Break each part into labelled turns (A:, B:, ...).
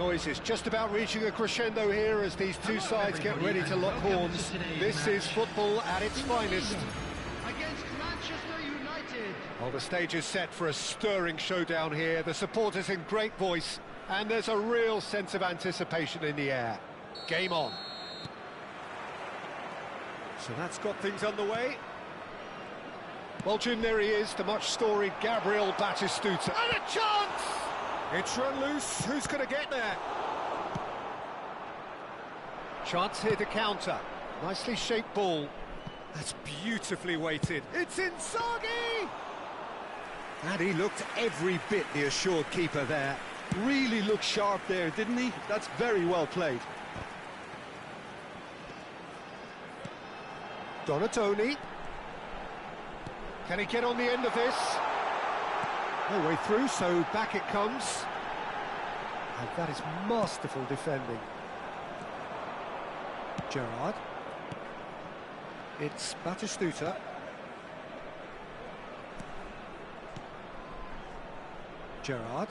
A: noise is just about reaching a crescendo here as these two sides get ready to lock horns. This is football at its finest.
B: Against Manchester United.
A: Well, the stage is set for a stirring showdown here. The supporters in great voice, and there's a real sense of anticipation in the air. Game on. So that's got things underway. Well, Jim, there he is, the much-storied Gabriel Batistuta. And a chance! It's run loose. Who's going to get there? Chance here to counter. Nicely shaped ball. That's beautifully weighted. It's Inzaghi! And he looked every bit the assured keeper there.
C: Really looked sharp there, didn't he? That's very well played.
A: Donatoni. Can he get on the end of this? No way through, so back it comes. And that is masterful defending. Gerrard. It's Batistuta. Gerrard.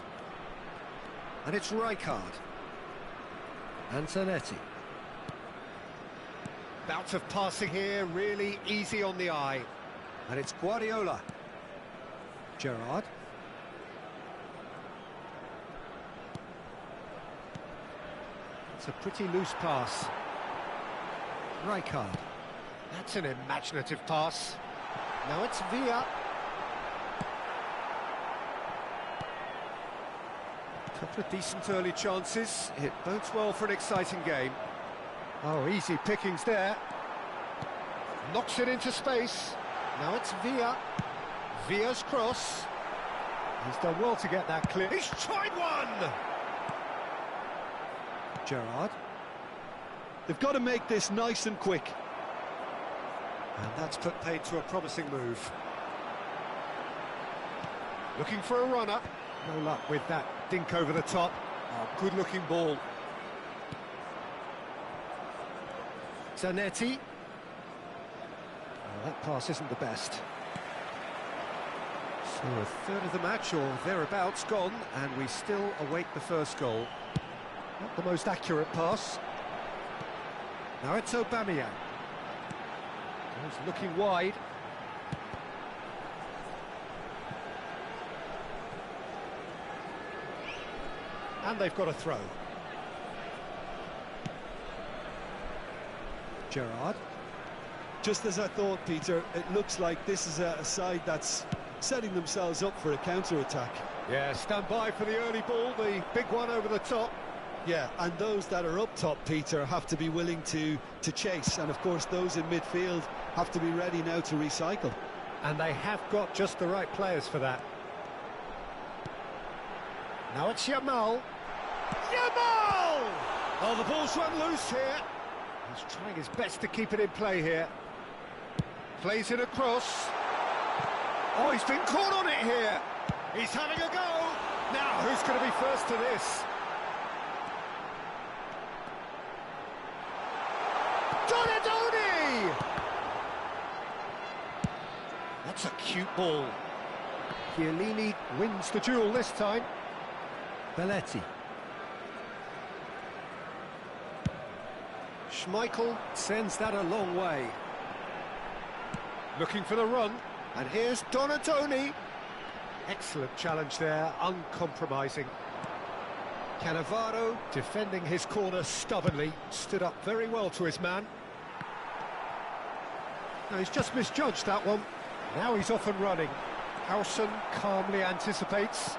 A: And it's Rijkaard. And Zanetti. Bout of passing here, really easy on the eye. And it's Guardiola. Gerrard. It's a pretty loose pass. Rijkaard. That's an imaginative pass. Now it's Villa. Couple of decent early chances. It bodes well for an exciting game. Oh, easy pickings there. Knocks it into space. Now it's Villa. Villa's cross. He's done well to get that clear. He's tried one! Gerrard.
C: They've got to make this nice and quick.
A: And that's put paid to a promising move. Looking for a runner. No luck with that dink over the top. Oh, good-looking ball. Zanetti. Oh, that pass isn't the best. So a third of the match, or thereabouts, gone, and we still await the first goal. Not the most accurate pass. Now it's Aubameyang. He's looking wide. And they've got a throw. Gerrard.
C: Just as I thought, Peter, it looks like this is a side that's setting themselves up for a counter-attack.
A: Yeah, stand by for the early ball, the big one over the top.
C: Yeah, and those that are up top, Peter, have to be willing to chase. And, of course, those in midfield have to be ready now to recycle.
A: And they have got just the right players for that. Now it's Yamal. Yamal! Oh, the ball's run loose here. He's trying his best to keep it in play here. Plays it across. Oh, he's been caught on it here. He's having a go. Now, who's going to be first to this? Donatoni! That's a cute ball. Chiellini wins the duel this time. Belletti. Schmeichel sends that a long way. Looking for the run, and here's Donatoni. Excellent challenge there, uncompromising. Cannavaro defending his corner stubbornly, stood up very well to his man. Now he's just misjudged that one. Now he's off and running. Howson calmly anticipates.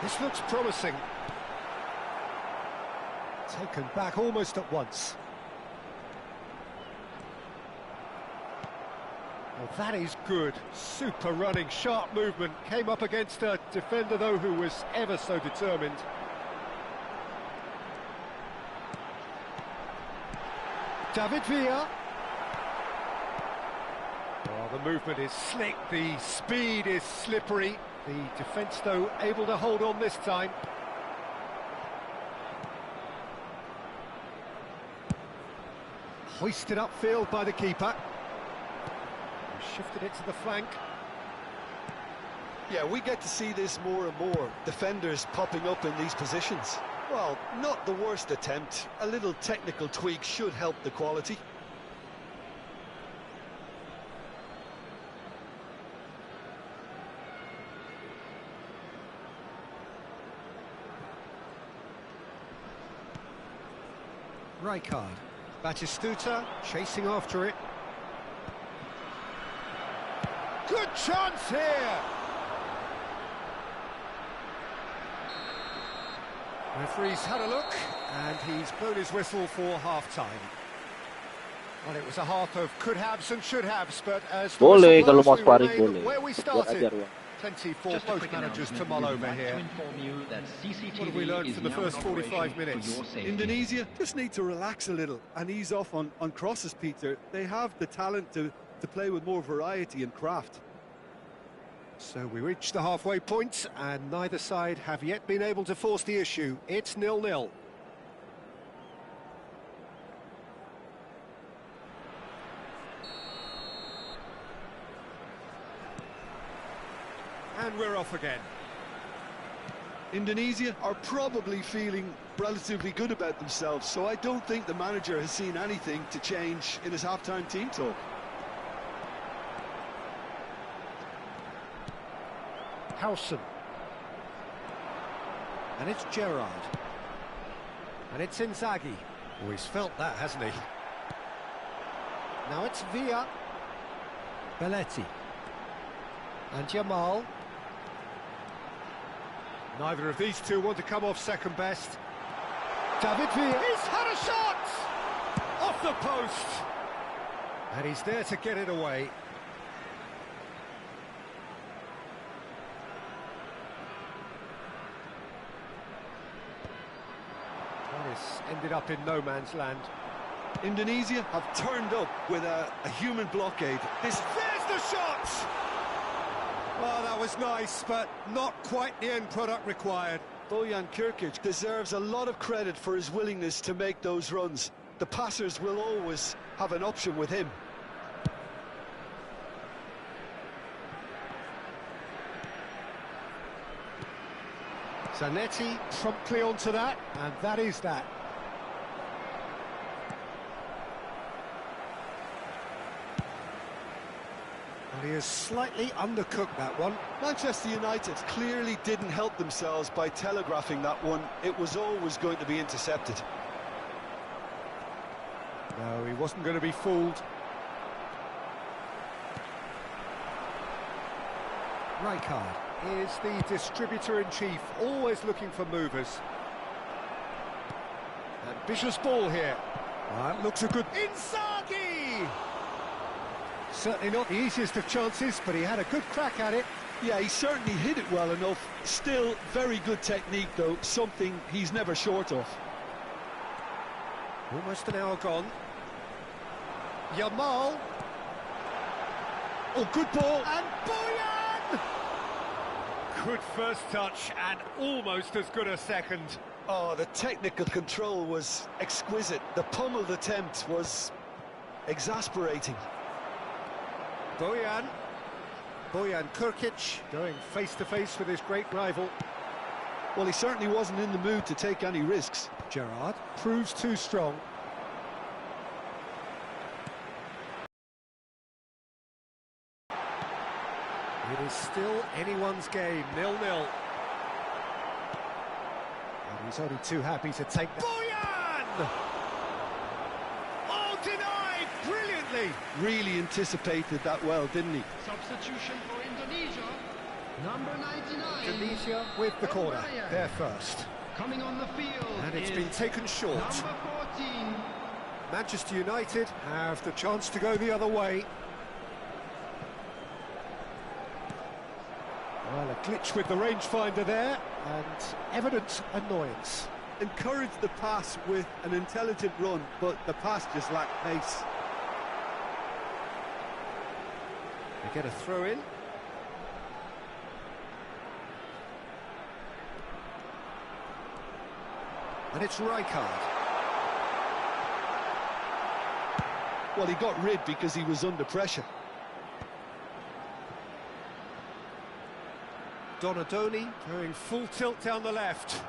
A: This looks promising. Taken back almost at once. Well, that is good. Super running, sharp movement. Came up against a defender, though, who was ever so determined. David Villa. Oh, the movement is slick, the speed is slippery. The defence, though, able to hold on this time. Hoisted upfield by the keeper. Shifted it to the flank.
C: Yeah, we get to see this more and more. Defenders popping up in these positions. Well, not the worst attempt. A little technical tweak should help the quality.
A: Rijkaard. Batistuta chasing after it. Good chance here! Referee's had a look, and he's blown his whistle for half-time. Well, it was a half of could-haves and should-haves, but as the
D: Boleh
A: whistle
D: kalau mau
A: blows, we
D: sparring
A: remain
D: boleh.
A: where we
D: Buat
A: started.
D: aja ruang.
A: Plenty for
B: Just a
A: both
B: quick
A: managers to
B: announcement.
A: mull
B: We'd
A: over
B: like to
A: here.
B: inform you that CCTV
A: What have we learned
B: is
A: from the
B: now
A: first
B: in
A: 45
B: operation
A: minutes?
B: for your safety.
C: Indonesia just need to relax a little and ease off on crosses, Peter. They have the talent to play with more variety and craft.
A: So we reach the halfway point, and neither side have yet been able to force the issue. It's 0-0. And we're off again.
C: Indonesia are probably feeling relatively good about themselves, so I don't think the manager has seen anything to change in his half-time team talk.
A: Howson. And it's Gerrard. And it's Inzaghi. Oh, he's felt that, hasn't he? Now it's Villa. Belletti. And Jamal. Neither of these two want to come off second best. David Villa. He's had a shot! Off the post! And he's there to get it away. This ended up in no man's land.
C: Indonesia have turned up with a human blockade.
A: There's the shot! Oh, that was nice, but not quite the end product required.
C: Bojan Kirkic deserves a lot of credit for his willingness to make those runs. The passers will always have an option with him.
A: Zanetti promptly onto that, and that is that. Well, he has slightly undercooked that one.
C: Manchester United clearly didn't help themselves by telegraphing that one. It was always going to be intercepted.
A: No, he wasn't going to be fooled. Rijkaard is the distributor-in-chief, always looking for movers. Ambitious ball here. That looks a good... Inzaghi! Certainly not the easiest of chances, but he had a good crack at it.
C: Yeah, he certainly hit it well enough. Still very good technique, though, something he's never short of.
A: Almost an hour gone. Jamal. Oh, good ball. And Bojan! Good first touch and almost as good a second.
C: Oh, the technical control was exquisite. The pummeled attempt was exasperating.
A: Bojan Kirkic going face-to-face with his great rival.
C: Well, he certainly wasn't in the mood to take any risks.
A: Gerrard proves too strong. It is still anyone's game, 0-0. And he's only too happy to take that. Bojan! Oh, denied brilliantly!
C: Really anticipated that well, didn't he?
B: Substitution for Indonesia. Number 99.
A: Indonesia with the corner.
B: O'Brien.
A: They're first.
B: Coming on the field.
A: And it's
B: is
A: been taken short.
B: Number 14.
A: Manchester United have the chance to go the other way. Well, a glitch with the rangefinder there, and evident annoyance.
C: Encouraged the pass with an intelligent run, but the pass just lacked pace.
A: They get a throw in. And it's Rijkaard.
C: Well, he got rid because he was under pressure.
A: Donadoni going full tilt down the left.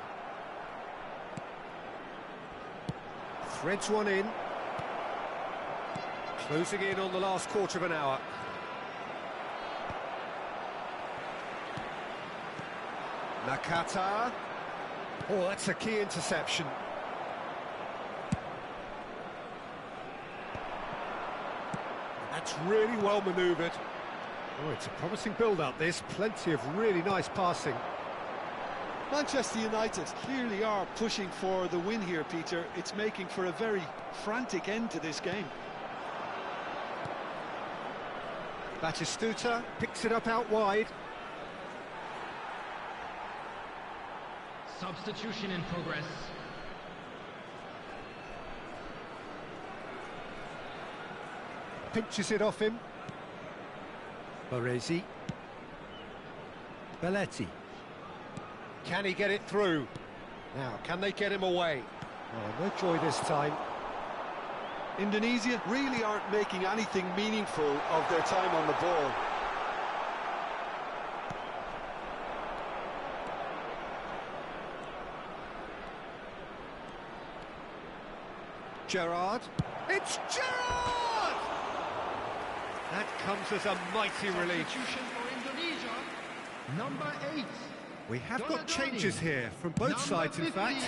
A: Threads one in. Closing in on the last quarter of an hour. Nakata. Oh, that's a key interception. That's really well manoeuvred. Oh, it's a promising build-up, this. Plenty of really nice passing.
C: Manchester United clearly are pushing for the win here, Peter. It's making for a very frantic end to this game.
A: Batistuta picks it up out wide.
B: Substitution in progress.
A: Pinches it off him. Baresi. Belletti. Can he get it through? Now, can they get him away? Oh, no joy this time.
C: Indonesia really aren't making anything meaningful of their time on the ball.
A: Gerrard. It's Gerrard! That comes as a mighty relief.
B: Substitution for Indonesia. Number 8.
A: We have got
B: Donadoni.
A: changes here from both sides, in fact.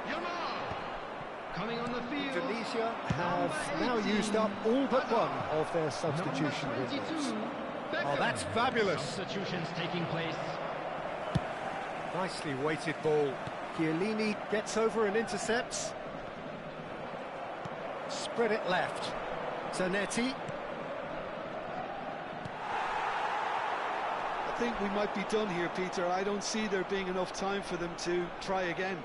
B: Yamal. Coming on the field.
A: Indonesia have
B: Number
A: now
B: 18,
A: used up all but
B: Adam.
A: one of their substitution
B: Number 22,
A: windows. Oh,
B: Beckham.
A: that's fabulous.
B: Substitutions taking place.
A: Nicely weighted ball. Chiellini gets over and intercepts. Spread it left. Zanetti.
C: I think we might be done here, Peter. I don't see there being enough time for them to try again.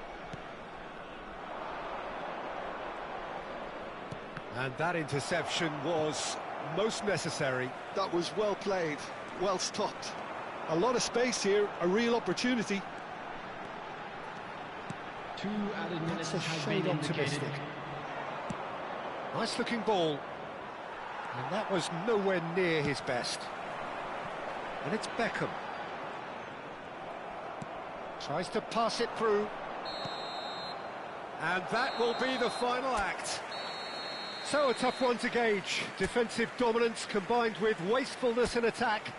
A: And that interception was most necessary.
C: That was well played, well stopped. A lot of space here, a real opportunity.
B: 2 added minutes
A: That's a
B: have
A: shade
B: been indicated.
A: optimistic. Nice looking ball. And that was nowhere near his best. And it's Beckham. Tries to pass it through. And that will be the final act. So a tough one to gauge. Defensive dominance combined with wastefulness in attack.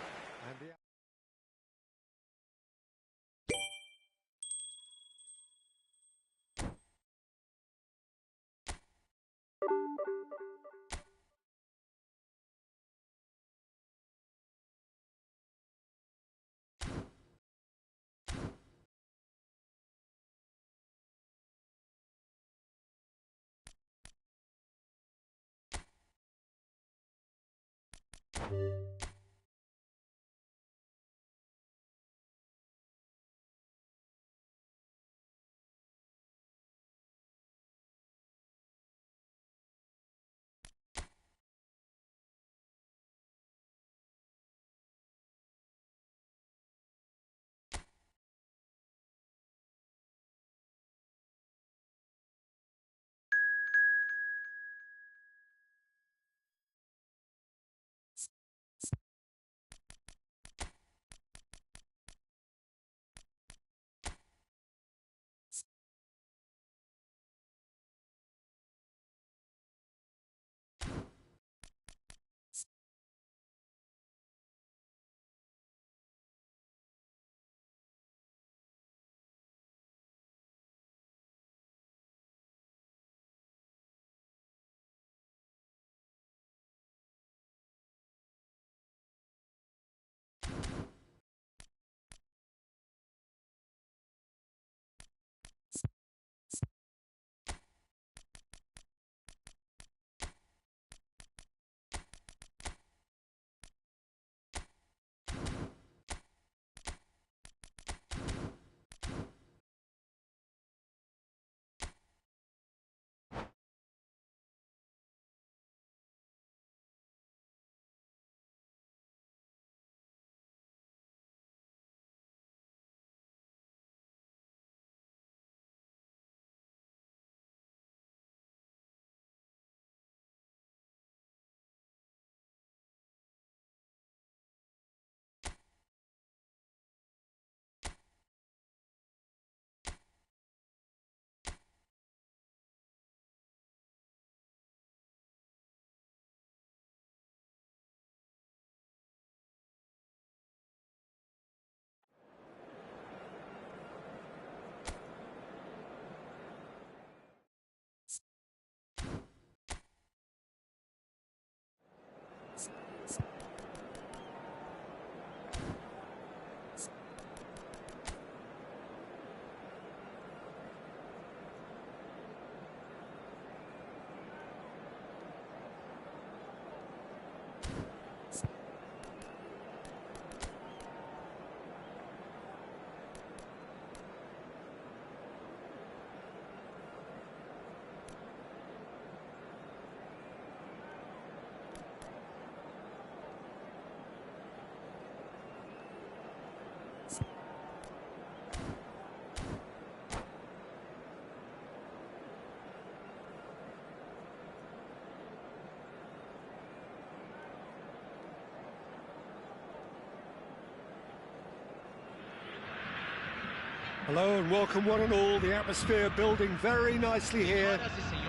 A: Hello and welcome one and all. The atmosphere building very nicely here.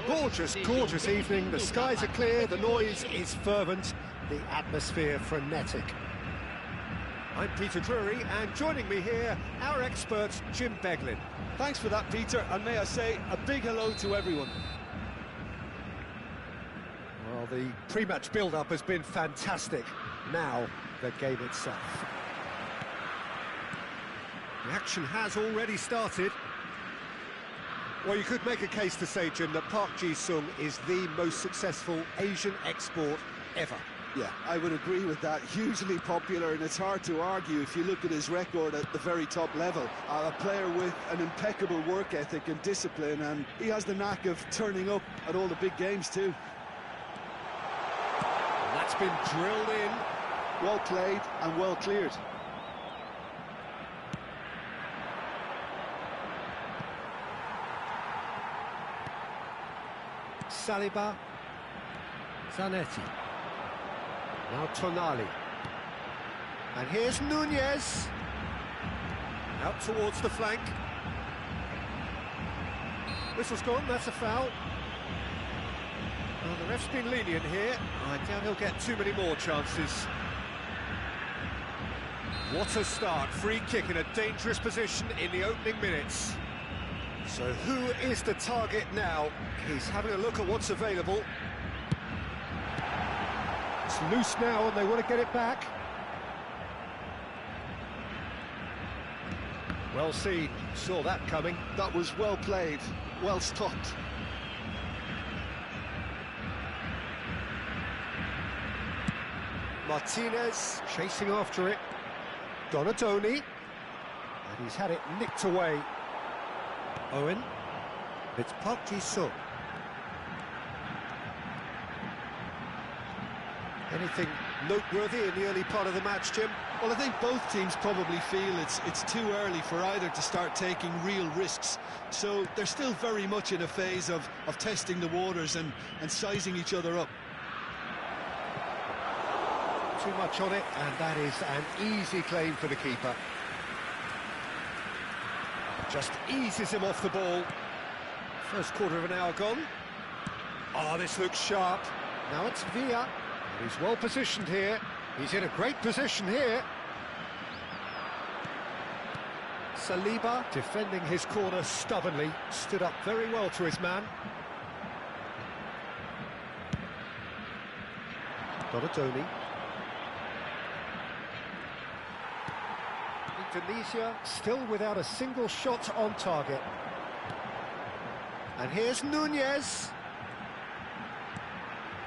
A: Gorgeous, gorgeous evening. The skies are clear, the noise is fervent, the atmosphere frenetic. I'm Peter Drury, and joining me here, our expert Jim Beglin.
C: Thanks for that, Peter, and may I say a big hello to everyone.
A: Well, the pre-match build-up has been fantastic. Now, the game itself. The action has already started. Well, you could make a case to say, Jim, that Park Ji-sung is the most successful Asian export ever.
D: Yeah, I would agree with that. Hugely popular, and it's hard to argue if you look at his record at the very top level. A player with an impeccable work ethic and discipline, and he has the knack of turning up at all the big games too.
A: And that's been drilled in.
D: Well played and well cleared.
A: Saliba, Zanetti, now Tonali, and here's Nunez, out towards the flank. Whistle's gone, that's a foul. Well, the ref's been lenient here. I doubt he'll get too many more chances. What a start, free kick in a dangerous position in the opening minutes. So who is the target now? He's having a look at what's available. It's loose now and they want to get it back. Well seen, saw that coming.
D: That was well played, well stopped.
A: Martinez chasing after it. Donadoni. And he's had it nicked away. Owen, it's Park Ji-sung. Anything noteworthy in the early part of the match, Jim?
C: Well, I think both teams probably feel it's too early for either to start taking real risks. So they're still very much in a phase of testing the waters and sizing each other up.
A: Too much on it, and that is an easy claim for the keeper. Just eases him off the ball. First quarter of an hour gone. Oh, this looks sharp. Now it's Villa. He's well positioned here. He's in a great position here. Saliba defending his corner stubbornly. Stood up very well to his man. Donadoni. Indonesia still without a single shot on target. And here's Nunez.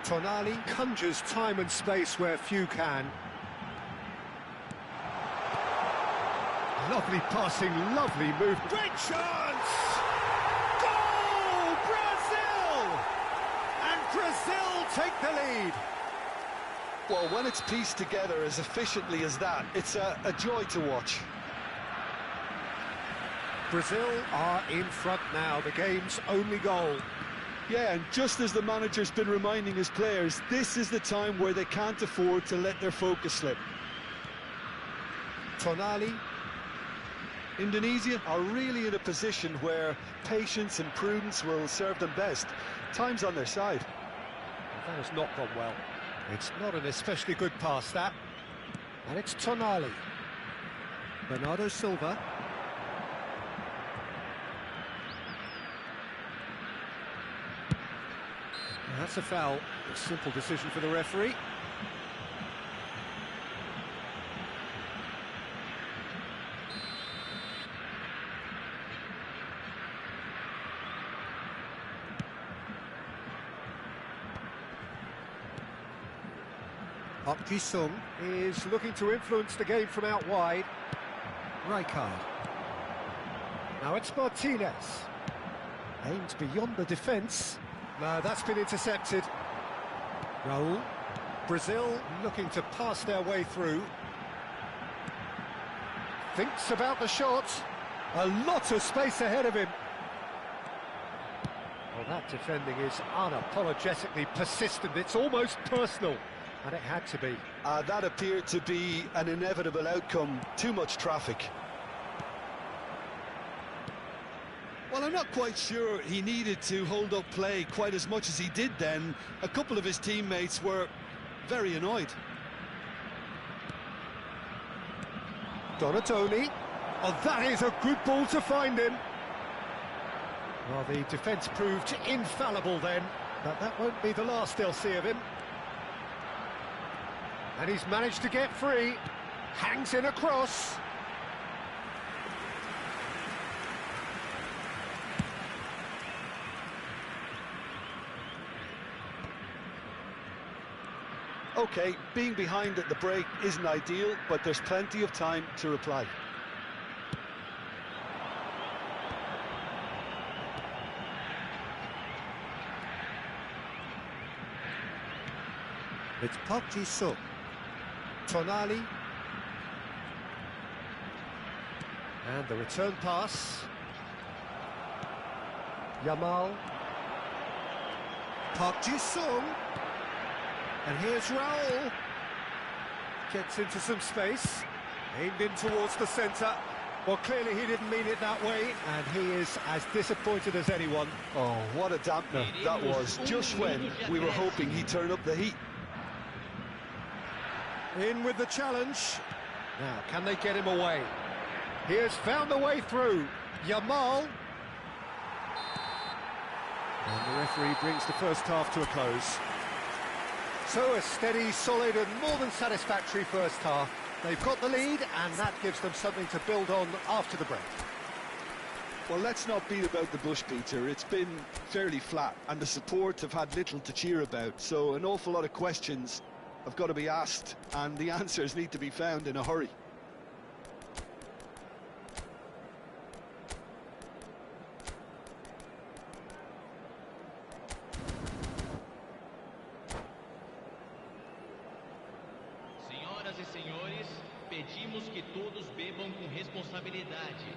A: Tonali conjures time and space where few can. Lovely passing, lovely move. Great chance! Goal! Brazil! And Brazil take the lead.
C: Well, when it's pieced together as efficiently as that, it's a joy to watch.
A: Brazil are in front now, the game's only goal.
D: Yeah, and just as the manager's been reminding his players, this is the time where they can't afford to let their focus slip.
A: Tonali.
C: Indonesia are really in a position where patience and prudence will serve them best. Time's on their side.
A: That has not gone well. It's not an especially good pass, that. And it's Tonali. Bernardo Silva. And that's a foul. A simple decision for the referee. Park Ji-sung is looking to influence the game from out wide. Rijkaard. Now it's Martinez. Aimed beyond the defence. No, that's been intercepted. Raul. Brazil looking to pass their way through. Thinks about the shot. A lot of space ahead of him. Well, that defending is unapologetically persistent. It's almost personal. And it had to be.
C: That appeared to be an inevitable outcome. Too much traffic. Well, I'm not quite sure he needed to hold up play quite as much as he did then. A couple of his teammates were very annoyed.
A: Donatoni. Oh, that is a good ball to find him. Well, the defence proved infallible then, but that won't be the last they'll see of him. And he's managed to get free. Hangs in a cross.
D: OK, being behind at the break isn't ideal, but there's plenty of time to reply.
A: It's Park Ji-sung. Tonali. And the return pass. Yamal. Park Ji-sung. And here's Raul. Gets into some space. Aimed in towards the centre. Well, clearly he didn't mean it that way, and he is as disappointed as anyone.
D: Oh, what a dampener that was, just when we were hoping he'd turn up the heat.
A: In with the challenge. Now, can they get him away? He has found a way through. Yamal. And the referee brings the first half to a close. So a steady, solid and more than satisfactory first half. They've got the lead and that gives them something to build on after the break.
D: Well, let's not beat about the bush, Peter. It's been fairly flat and the support have had little to cheer about. So an awful lot of questions have got to be asked and the answers need to be found in a hurry.
B: Senhoras e senhores, pedimos que todos bebam com responsabilidade.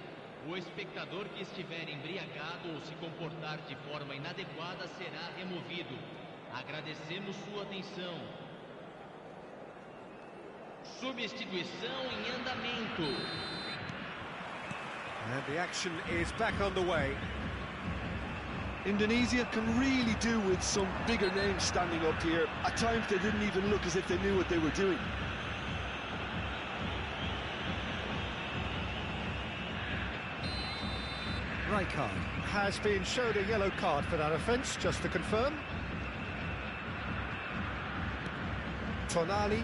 B: O espectador que estiver embriagado ou se comportar de forma inadequada será removido. Agradecemos sua atenção. Substituição em andamento.
A: And the action is back on the way.
D: Indonesia can really do with some bigger names standing up here. At times they didn't even look as if they knew what they were doing.
A: Rijkaard has been shown a yellow card for that offence, just to confirm. Tonali.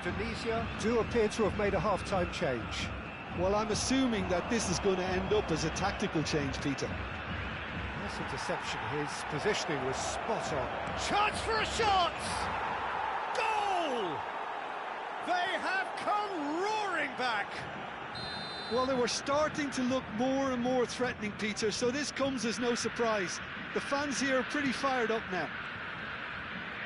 A: Indonesia do appear to have made a half-time change.
D: Well, I'm assuming that this is going to end up as a tactical change, Peter.
A: Nice interception, his positioning was spot on. Chance for a shot! Goal! They have come roaring back!
C: Well, they were starting to look more and more threatening, Peter, so this comes as no surprise. The fans here are pretty fired up now.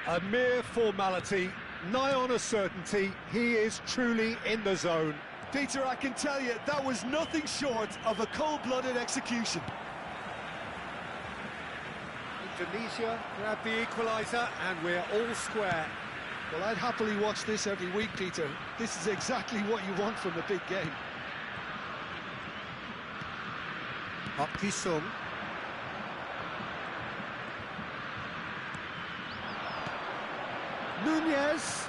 A: A mere formality, nigh on a certainty, he is truly in the zone.
D: Peter, I can tell you, that was nothing short of a cold-blooded execution.
A: Indonesia grab the equaliser and we're all square.
C: Well, I'd happily watch this every week, Peter. This is exactly what you want from a big game.
A: Park Ji-sung. Nunez.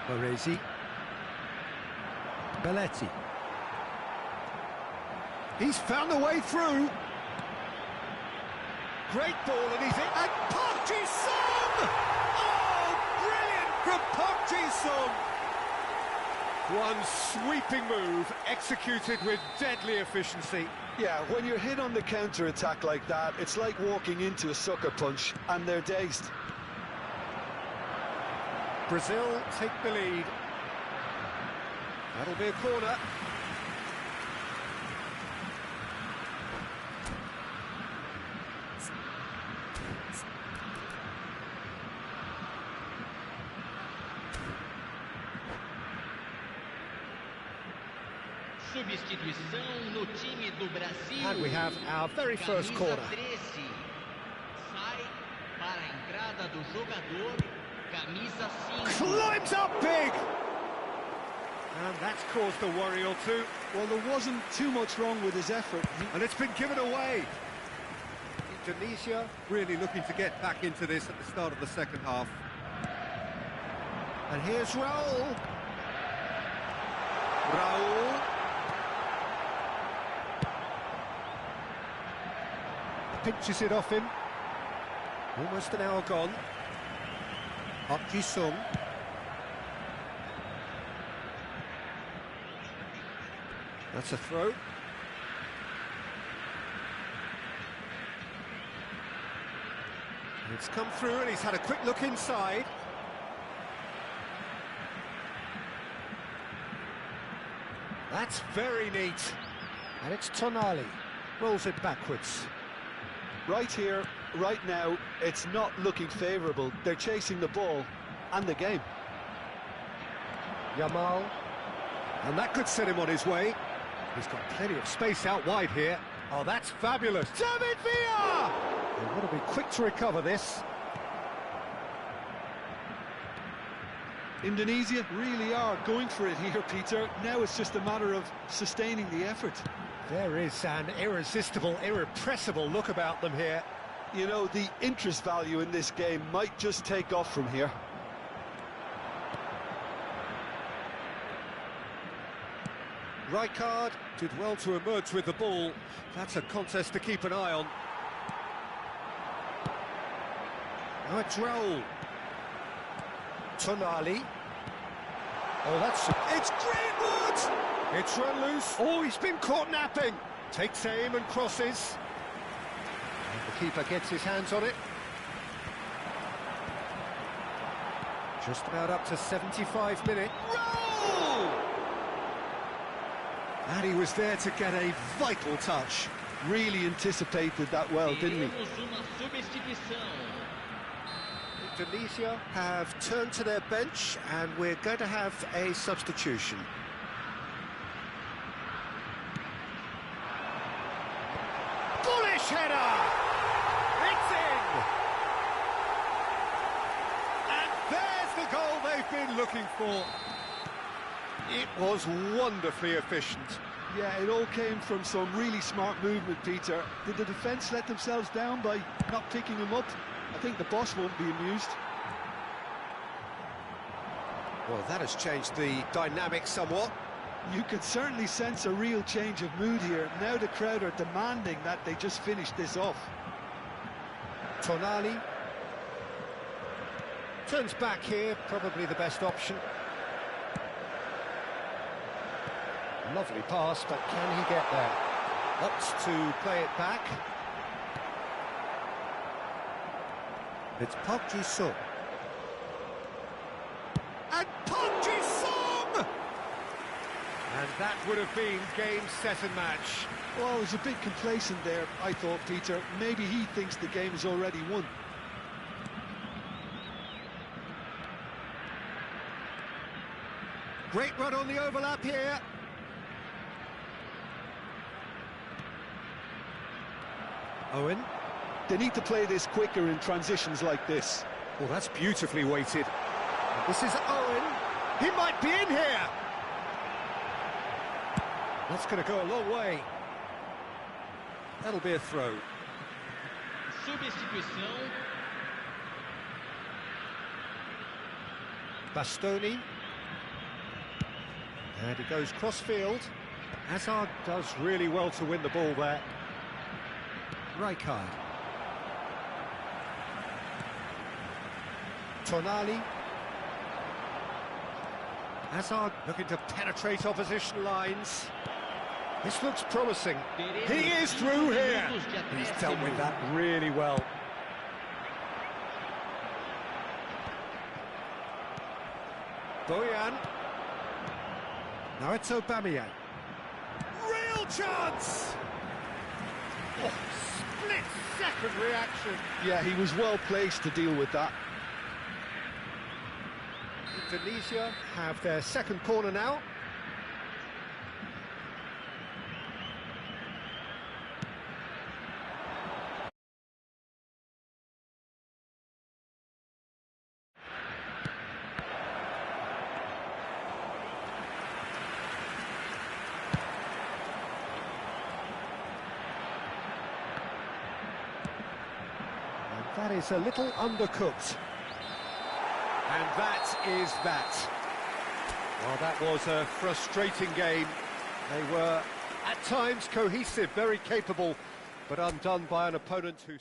A: Baresi. Belletti. He's found a way through. Great ball and he's in. And Park Ji-sung! Oh, brilliant from Park Ji-sung! One sweeping move, executed with deadly efficiency.
D: Yeah, when you're hit on the counter-attack like that, it's like walking into a sucker punch, and they're dazed.
A: Brazil take the lead. That'll be a corner.
B: Substituição no time do Brasil.
A: And we have our very first corner.
B: Camisa 13 sai para a entrada do jogador. Camisa 5.
A: Climbs up big. And that's caused a worry or two.
D: Well, there wasn't too much wrong with his effort.
A: And it's been given away. Indonesia really looking to get back into this at the start of the second half. And here's Raul. Raul. Pinches it off him. Almost an hour gone. Park Ji-sung. That's a throw. And it's come through and he's had a quick look inside. That's very neat. And it's Tonali. Rolls it backwards.
D: Right here, right now, it's not looking favourable. They're chasing the ball and the game.
A: Yamal. And that could set him on his way. He's got plenty of space out wide here. Oh, that's fabulous. David Villa! They want to be quick to recover this.
D: Indonesia really are going for it here, Peter. Now it's just a matter of sustaining the effort.
A: There is an irresistible, irrepressible look about them here.
D: You know, the interest value in this game might just take off from here.
A: Rijkaard did well to emerge with the ball. That's a contest to keep an eye on. Now it's Raul. Tonali. Oh, it's Greenwood! It's run loose. Oh, he's been caught napping. Takes aim and crosses. And the keeper gets his hands on it. Just about up to 75 minutes. Roll! And he was there to get a vital touch.
D: Really anticipated that well, didn't he?
A: Indonesia have turned to their bench and we're going to have a substitution. Bullish header! It's in! And there's the goal they've been looking for. It was wonderfully efficient.
D: Yeah, it all came from some really smart movement, Peter. Did the defence let themselves down by not picking him up? I think the boss won't be amused.
A: Well, that has changed the dynamic somewhat.
D: You could certainly sense a real change of mood here. Now the crowd are demanding that they just finish this off.
A: Tonali. Turns back here, probably the best option. Lovely pass, but can he get there? Opts to play it back. It's Park Ji-sung. And Park Ji-sung! And that would have been game, set and match.
D: Well, he's a bit complacent there, I thought, Peter. Maybe he thinks the game is already won.
A: Great run on the overlap here. Owen.
D: They need to play this quicker in transitions like this.
A: Well, that's beautifully weighted. This is Owen. He might be in here. That's going to go a long way. That'll be a throw.
B: Substituição.
A: Bastoni. And he goes cross-field. Hazard does really well to win the ball there. Rijkaard. Tonali. Hazard looking to penetrate opposition lines. This looks promising. He is through here. He's dealt with that really well. Boyan. Now it's Aubameyang. Real chance! Oh, split-second reaction.
D: Yeah, he was well placed to deal with that.
A: Indonesia have their second corner now. That is a little undercooked. And that is that. Well, that was a frustrating game. They were, at times, cohesive, very capable, but undone by an opponent who...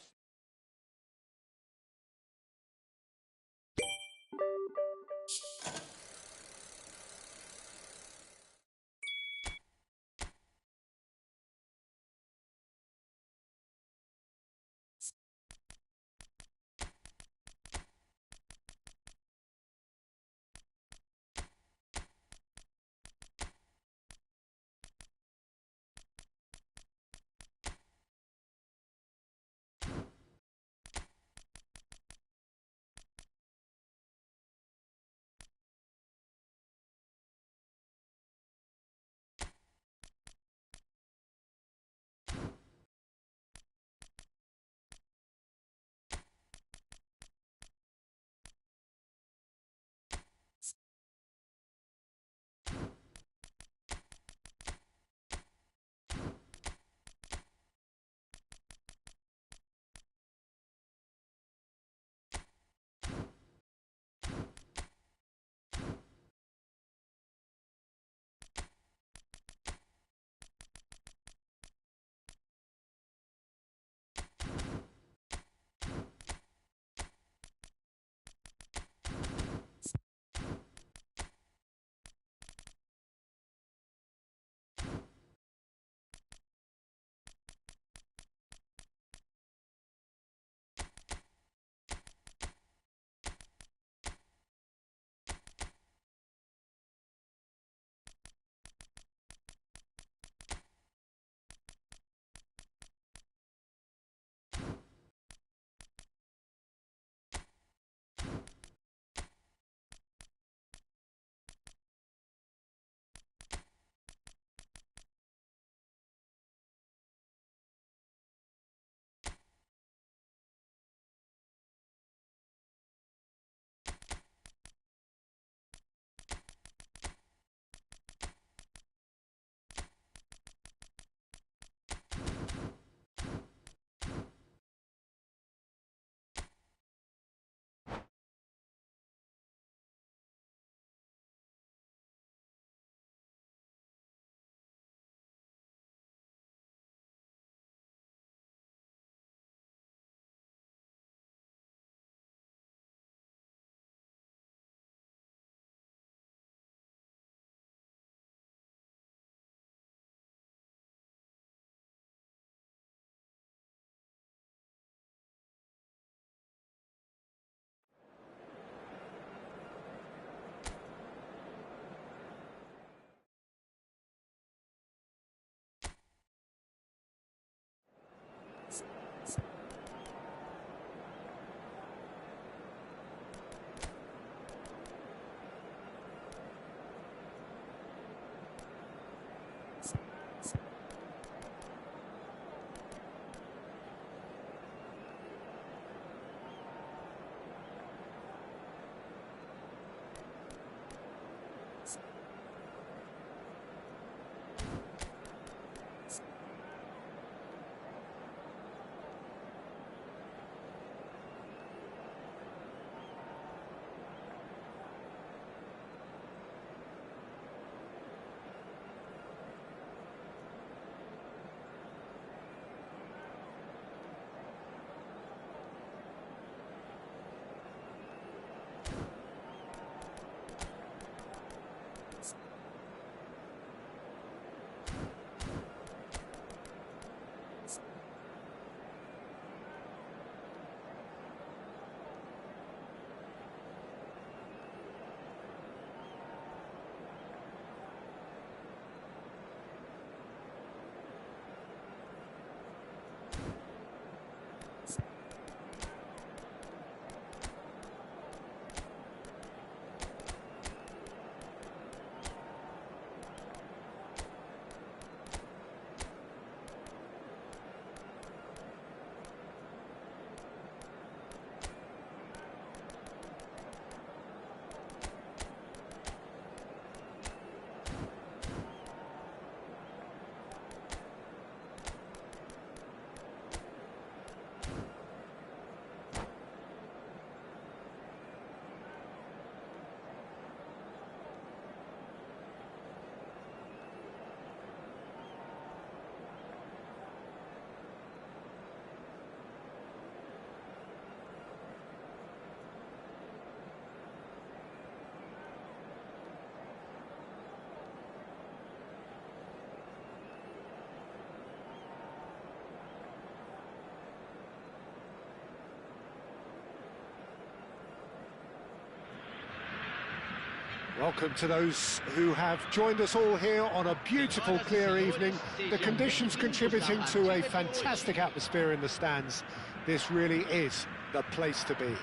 A: Welcome to those who have joined us all here on a beautiful, clear evening. The conditions contributing to a fantastic atmosphere in the stands. This really is the place to be.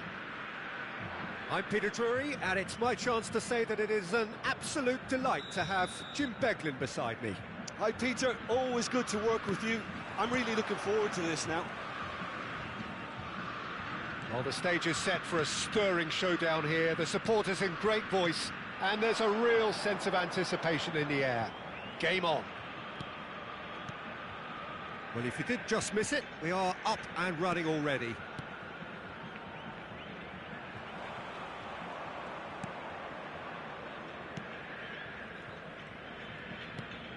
A: I'm Peter Drury, and it's my chance to say that it is an absolute delight to have Jim Beglin beside me.
D: Hi Peter, always good to work with you. I'm really looking forward to this now.
A: Well, the stage is set for a stirring showdown here. The supporters in great voice, and there's a real sense of anticipation in the air. Game on. Well, if you did just miss it, we are up and running already.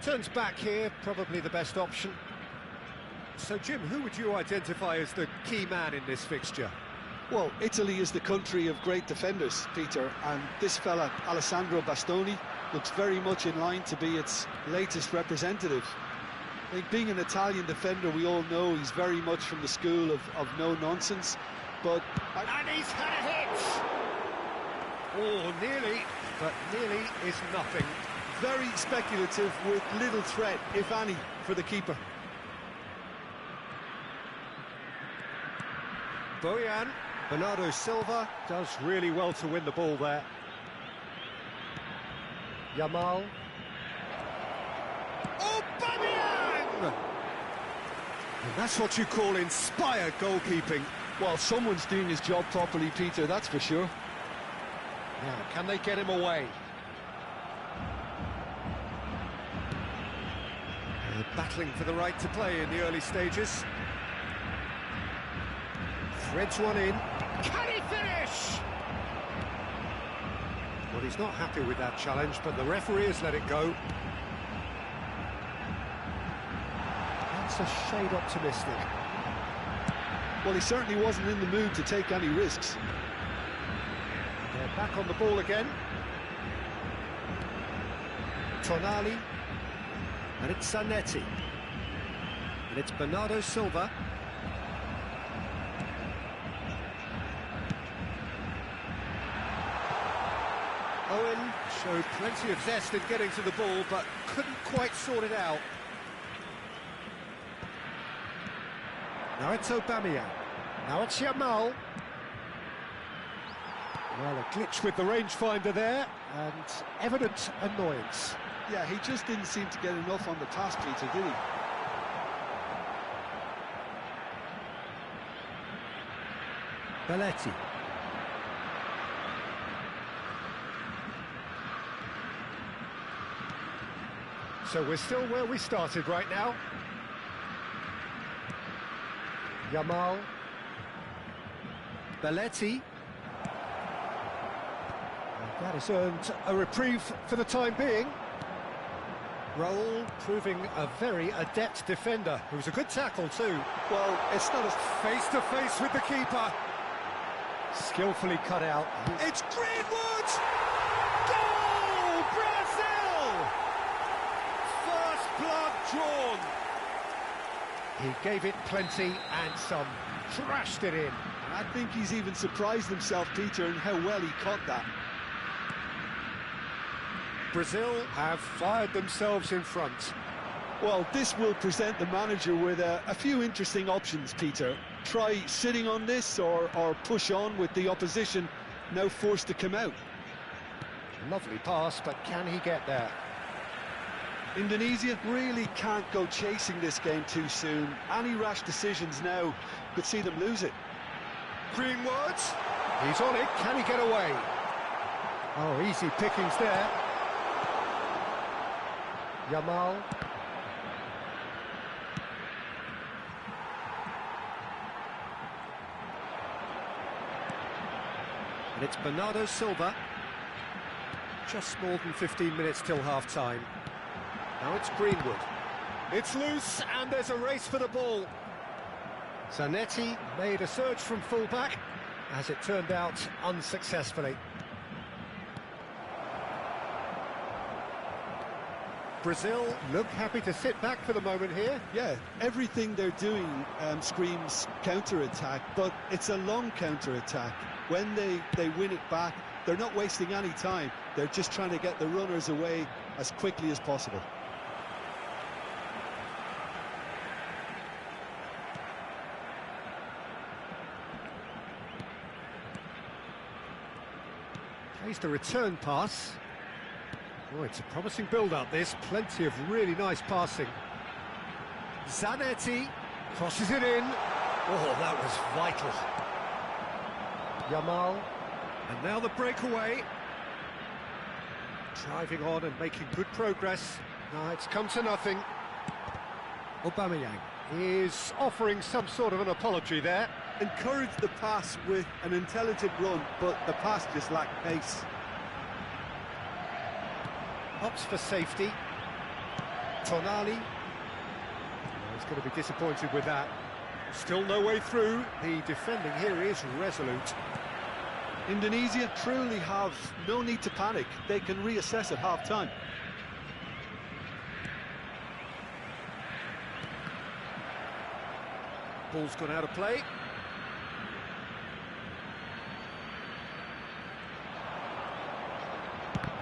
A: Turns back here, probably the best option. So, Jim, who would you identify as the key man in this fixture?
D: Well, Italy is the country of great defenders, Peter, and this fella, Alessandro Bastoni, looks very much in line to be its latest representative. I think being an Italian defender, we all know he's very much from the school of no-nonsense, but...
A: And he's had a hit! Oh, nearly, but nearly is nothing.
D: Very speculative with little threat, if any, for the keeper.
A: Bojan, Bernardo Silva does really well to win the ball there. Yamal. Aubameyang! And that's what you call inspired goalkeeping.
D: Well, someone's doing his job properly, Peter, that's for sure.
A: Now, can they get him away? Battling for the right to play in the early stages. Threads one in. Can he finish? Well, he's not happy with that challenge, but the referee has let it go. That's a shade optimistic.
D: Well, he certainly wasn't in the mood to take any risks.
A: They're back on the ball again. Tonali. And it's Zanetti. And it's Bernardo Silva. Owen showed plenty of zest in getting to the ball, but couldn't quite sort it out. Now it's Aubameyang. Now it's Yamal. Well, a glitch with the rangefinder there, and evident annoyance.
D: Yeah, he just didn't seem to get enough on the task, Peter, did he?
A: Belletti. So we're still where we started right now. Yamal. Belletti. That has earned a reprieve for the time being. Raul proving a very adept defender. It was a good tackle too.
D: Well, it's not a...
A: Face-to-face with the keeper. Skillfully cut out. It's Greenwood! Goal! Brazil! First blood drawn. He gave it plenty and some. Trashed it in.
D: I think he's even surprised himself, Peter, in how well he caught that.
A: Brazil have fired themselves in front.
D: Well, this will present the manager with a few interesting options, Peter. Try sitting on this or push on with the opposition now forced to come out.
A: Lovely pass, but can he get there?
D: Indonesia really can't go chasing this game too soon. Any rash decisions now could see them lose it.
A: Greenwood! He's on it, can he get away? Oh, easy pickings there. Yamal. And it's Bernardo Silva. Just more than 15 minutes till half-time. Now it's Greenwood. It's loose, and there's a race for the ball. Zanetti made a surge from full-back, as it turned out unsuccessfully. Brazil look happy to sit back for the moment here.
D: Yeah, everything they're doing screams counter-attack, but it's a long counter-attack. When they win it back, They're not wasting any time. They're just trying to get the runners away as quickly as possible.
A: Plays the return pass. Oh, it's a promising build-up, this. Plenty of really nice passing. Zanetti crosses it in. Oh, that was vital. Yamal. And now the breakaway. Driving on and making good progress. No, it's come to nothing. Aubameyang is offering some sort of an apology there.
D: Encouraged the pass with an intelligent run, but the pass just lacked pace.
A: Opts for safety. Tonali. Oh, he's going to be disappointed with that. Still no way through. The defending here is resolute.
D: Indonesia truly have no need to panic. They can reassess at half-time.
A: Ball's gone out of play.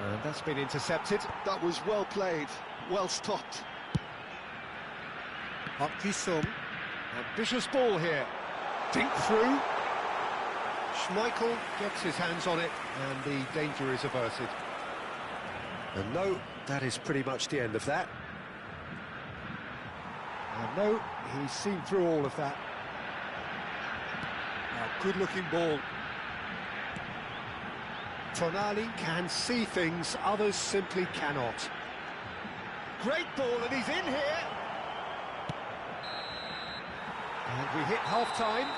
A: And that's been intercepted.
D: That was well played, well stopped.
A: Park Ji-sung. Ambitious ball here. Dink through. Schmeichel gets his hands on it, and the danger is averted. And no, that is pretty much the end of that. And no, he's seen through all of that. A good-looking ball. Tonali can see things, others simply cannot. Great ball, and he's in here. And we hit half-time.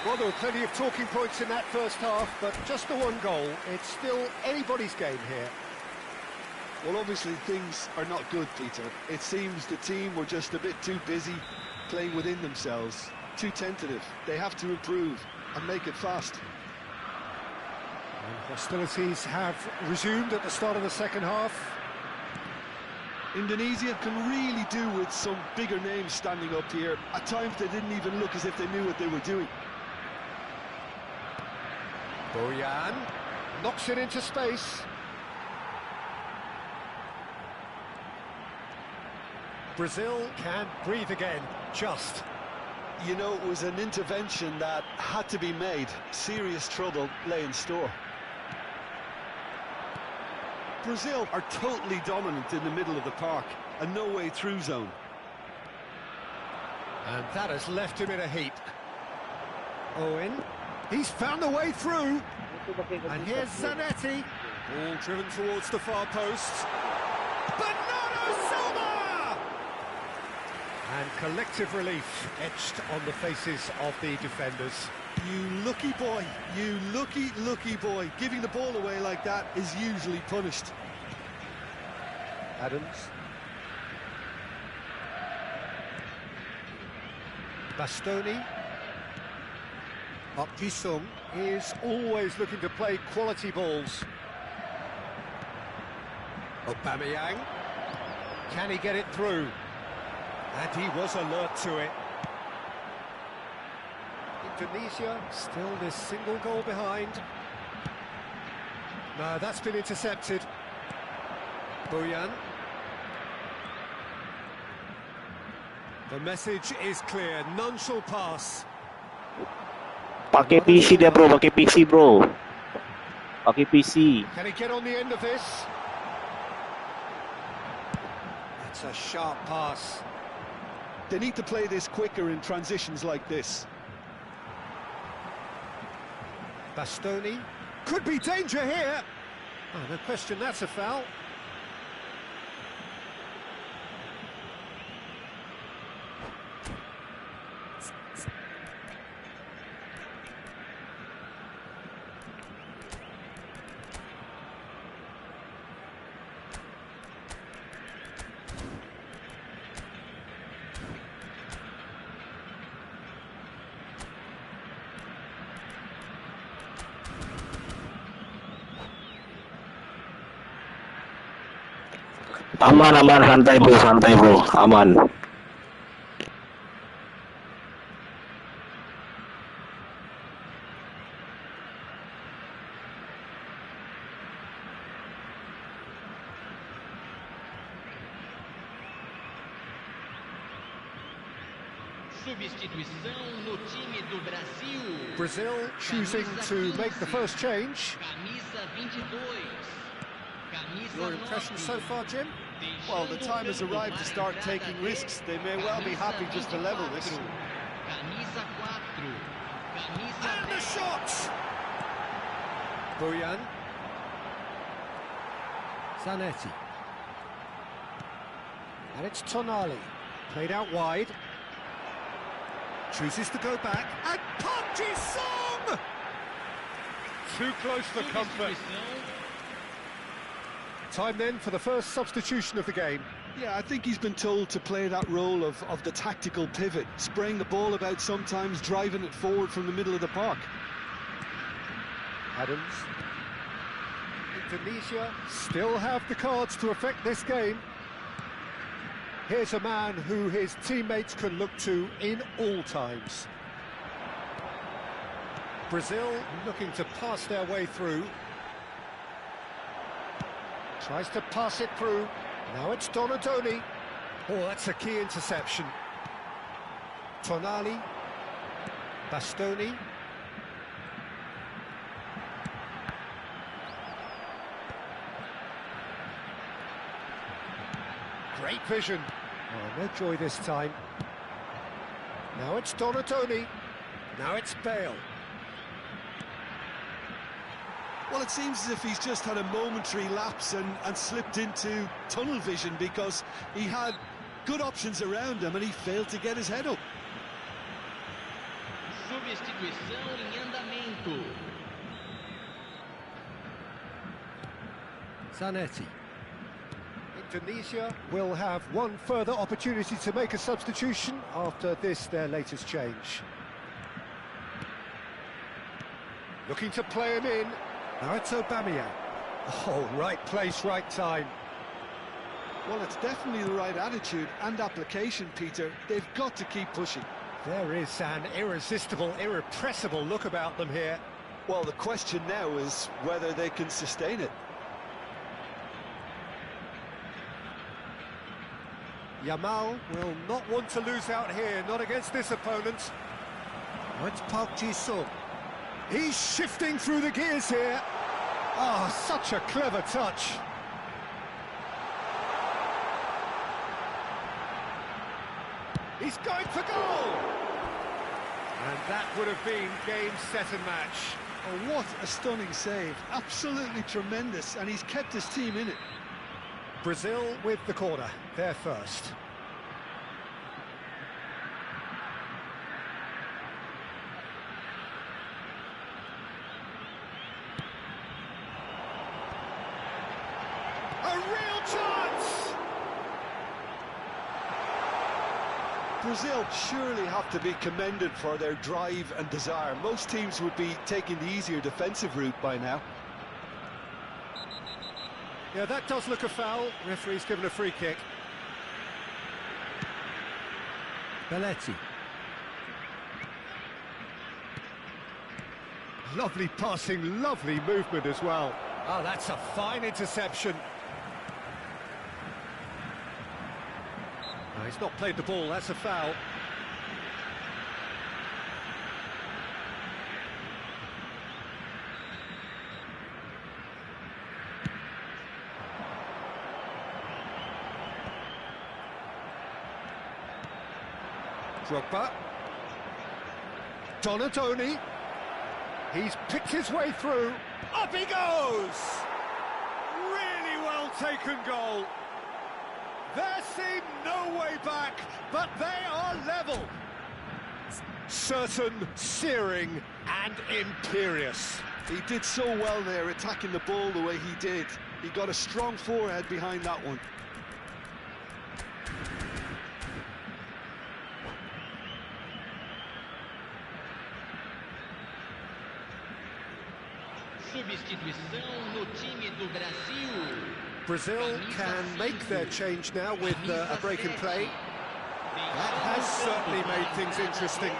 A: Well, there were plenty of talking points in that first half, but just the one goal. It's still anybody's game here.
D: Well, obviously things are not good, Peter. It seems the team were just a bit too busy playing within themselves, too tentative. They have to improve and make it fast.
A: And hostilities have resumed at the start of the second half.
D: Indonesia can really do with some bigger names standing up here. At times they didn't even look as if they knew what they were doing.
A: Boyan knocks it into space. Brazil can breathe again, just.
D: You know, it was an intervention that had to be made. Serious trouble lay in store. Brazil are totally dominant in the middle of the park, a no-way through zone.
A: And that has left him in a heap. Owen, he's found a way through. And here's Zanetti. Ball driven towards the far post. Bernardo Silva! And collective relief etched on the faces of the defenders.
D: You lucky boy, you lucky boy. Giving the ball away like that is usually punished.
A: Adams. Bastoni. Park Ji-sung is always looking to play quality balls. Aubameyang. Can he get it through? And he was alert to it. Indonesia still this single goal behind. No, that's been intercepted. Boyan. The message is clear, none shall pass.
E: Pakai PC dia bro, pakai PC bro. Pakai PC.
A: Can he get on the end of this? That's a sharp pass.
D: They need to play this quicker in transitions like this.
A: Bastoni. Could be danger here. Oh, no question, that's a foul.
E: Aman, santai bro, aman.
B: Substituição no time do Brasil.
A: Brazil choosing to make the first change.
B: Camisa 22. Camisa
A: Your impression so far, Jim?
D: Well, the time has arrived to start taking risks. They may well be happy just to level this.
B: Camisa 4. Camisa
A: And the
B: 10.
A: shot! Bojan. Zanetti. And it's Tonali. Played out wide. Chooses to go back. And Park Ji-sung! Too close for comfort. Time then for the first substitution of the game.
D: Yeah, I think he's been told to play that role of the tactical pivot, spraying the ball about sometimes, driving it forward from the middle of the park.
A: Adams. Indonesia still have the cards to affect this game. Here's a man who his teammates can look to in all times. Brazil looking to pass their way through. Tries to pass it through. Now it's Donadoni. Oh, that's a key interception. Tonali. Bastoni. Great vision. Oh, no joy this time. Now it's Donadoni. Now it's Bale.
D: Well, it seems as if he's just had a momentary lapse and slipped into tunnel vision, because he had good options around him and he failed to get his head up.
B: Substituição em andamento.
A: Zanetti. Indonesia will have one further opportunity to make a substitution after this, their latest change. Looking to play him in. Now it's Aubameyang. Oh, right place, right time.
D: Well, it's definitely the right attitude and application, Peter. They've got to keep pushing.
A: There is an irresistible, irrepressible look about them here.
D: Well, the question now is whether they can sustain it.
A: Yamal will not want to lose out here, not against this opponent. Now it's Park Ji-sung. He's shifting through the gears here. Ah, such a clever touch. He's going for goal! And that would have been game, set and match.
D: Oh, what a stunning save. Absolutely tremendous, and he's kept his team in it.
A: Brazil with the corner, they're first. A real chance!
D: Brazil surely have to be commended for their drive and desire. Most teams would be taking the easier defensive route by now.
A: Yeah, that does look a foul. Referee's given a free kick. Belletti. Lovely passing, lovely movement as well. Oh, that's a fine interception. No, he's not played the ball, that's a foul. Drogba. Donadoni. He's picked his way through. Up he goes! Really well taken goal. There seemed no way back, but they are level. Certain, searing and imperious.
D: He did so well there, attacking the ball the way he did. He got a strong forehead behind that one.
B: Substituição no time do Brasil.
A: Brazil can make their change now with a break in play. That has certainly made things interesting.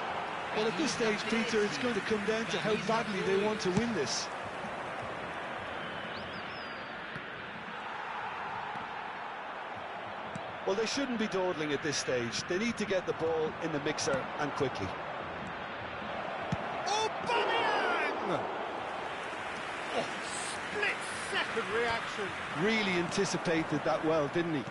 D: Well, at this stage, Peter, it's going to come down to how badly they want to win this. Well, they shouldn't be dawdling at this stage. They need to get the ball in the mixer and quickly.
A: Aubameyang! Oh, split-second reaction.
D: Really anticipated that well, didn't he?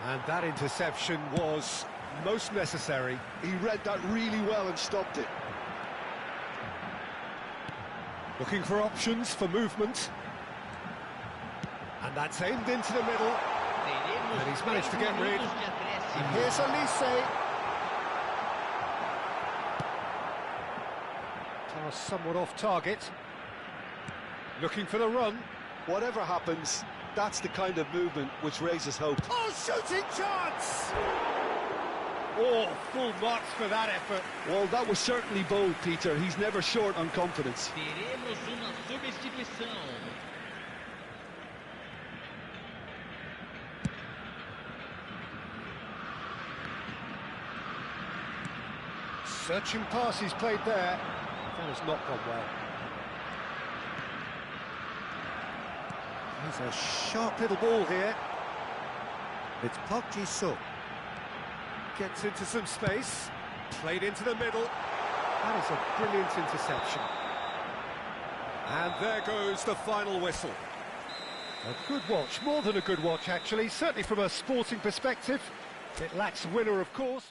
A: And that interception was most necessary.
D: He read that really well and stopped it.
A: Looking for options for movement. And that's aimed into the middle. And he's managed to get rid. And here's Elise. Pass somewhat off target. Looking for the run.
D: Whatever happens, that's the kind of movement which raises hope.
A: Oh, shooting chance! Oh, full marks for that effort.
D: Well, that was certainly bold, Peter. He's never short on confidence.
B: Teremos uma substituição.
A: Searching pass he's played there. That has not gone well. There's a sharp little ball here. It's Park Ji-suk. Gets into some space. Played into the middle. That is a brilliant interception. And there goes the final whistle. A good watch, more than a good watch actually, certainly from a sporting perspective. It lacks winner, of course.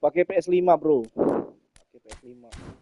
A: But
E: Pakai PS5 bro. Pakai PS5.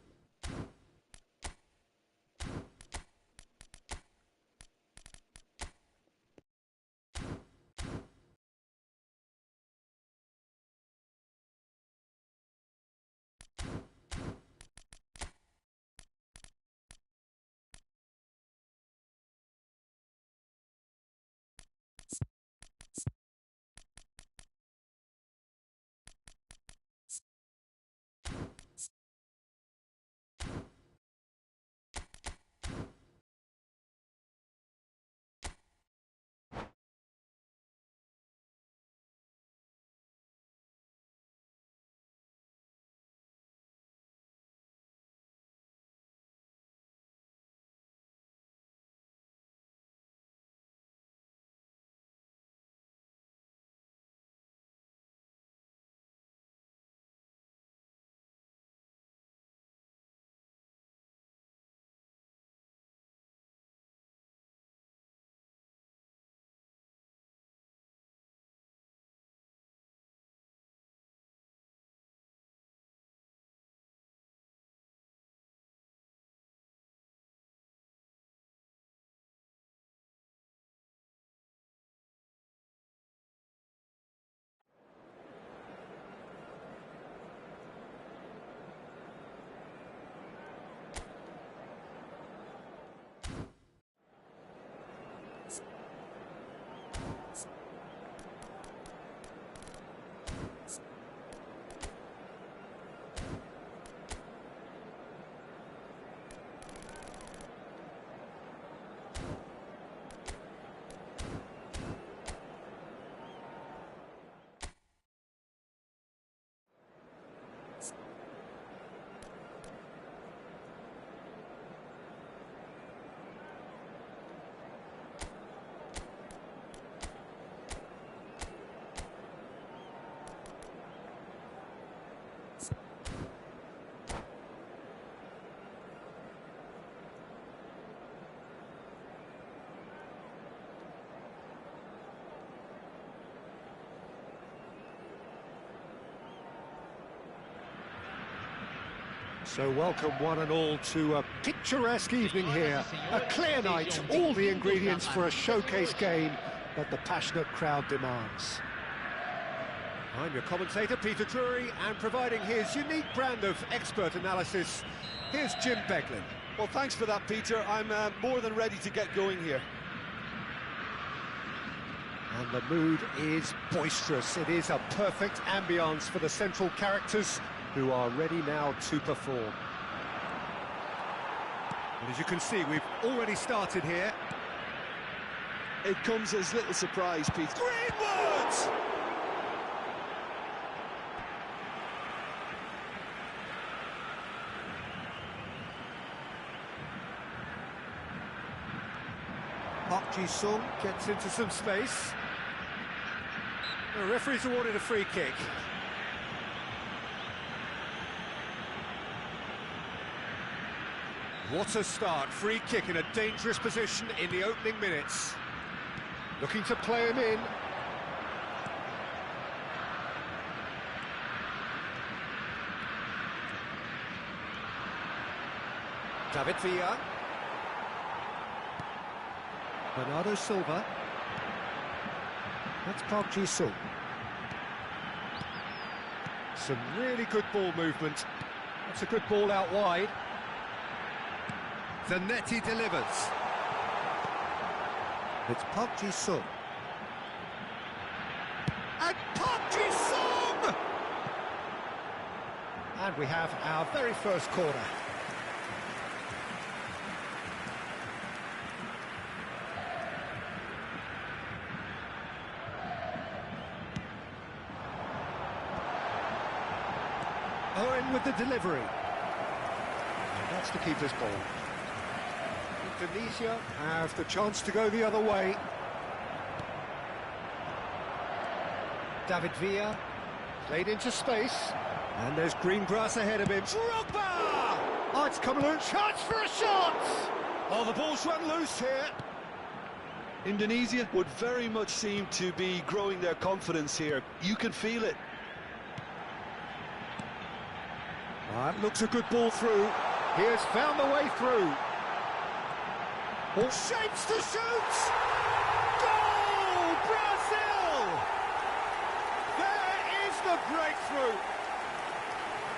A: so welcome one and all to a picturesque evening here. A clear night, all the ingredients for a showcase game that the passionate crowd demands. I'm your commentator, Peter Drury, and providing his unique brand of expert analysis, here's Jim Beglin.
D: Well, thanks for that, Peter. I'm more than ready to get going here.
A: And the mood is boisterous. It is a perfect ambience for the central characters who are ready now to perform. And as you can see, we've already started here.
D: It comes as little surprise, Peter.
A: Greenwood! Park Ji-sung gets into some space. The referee's awarded a free kick. What a start. Free kick in a dangerous position in the opening minutes. Looking to play him in. David Villa. Bernardo Silva. That's Park Ji-sung. Some really good ball movement. That's a good ball out wide. Zanetti delivers. It's Park Ji-sung. And Park Ji-sung! And we have our very first corner. Owen with the delivery. And that's the keeper's ball. Indonesia have the chance to go the other way. David Villa played into space. And there's green grass ahead of him. Drogba! Oh, it's come loose. Chance for a shot! Oh, the ball's run loose here.
D: Indonesia would very much seem to be growing their confidence here. You can feel it.
A: That looks a good ball through. He has found the way through. All shapes to shoot! Goal! Brazil! There is the breakthrough.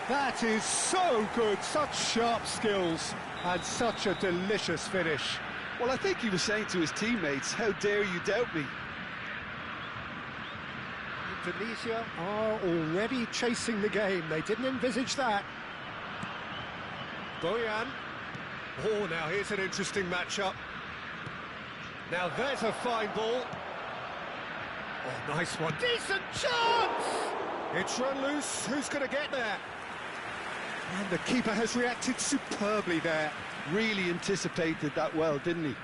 A: That is so good. Such sharp skills and such a delicious finish.
D: Well, I think he was saying to his teammates, how dare you doubt me?
A: Indonesia are already chasing the game. They didn't envisage that. Boyan. Oh, now here's an interesting matchup. Now there's a fine ball. Oh, nice one. Decent chance! It's run loose. Who's going to get there? And the keeper has reacted superbly there.
D: Really anticipated that well, didn't he?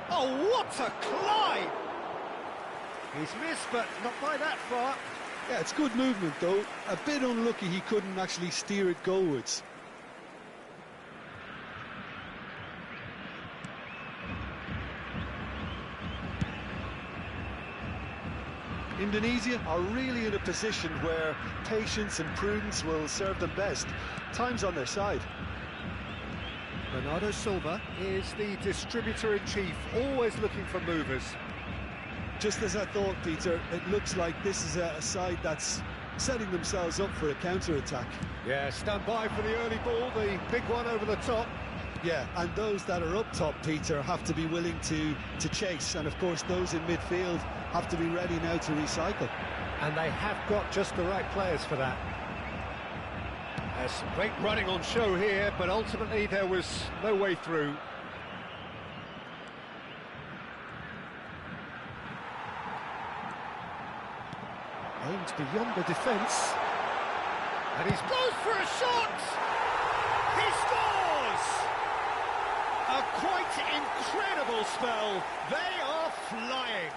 A: Oh, what a climb! He's missed, but not by that far.
D: Yeah, it's good movement, though. A bit unlucky he couldn't actually steer it goalwards. Indonesia are really in a position where patience and prudence will serve them best. Time's on their side.
A: Bernardo Silva is the distributor-in-chief, always looking for movers.
D: Just as I thought, Peter, it looks like this is a side that's setting themselves up for a counter-attack.
A: Yeah, stand by for the early ball, the big one over the top.
D: Yeah, and those that are up top, Peter, have to be willing to chase. And, of course, those in midfield have to be ready now to recycle.
A: And they have got just the right players for that. There's some great running on show here, but ultimately there was no way through. Aimed beyond the defence. And he's goes for a shot! He scores! A quite incredible spell. They are flying.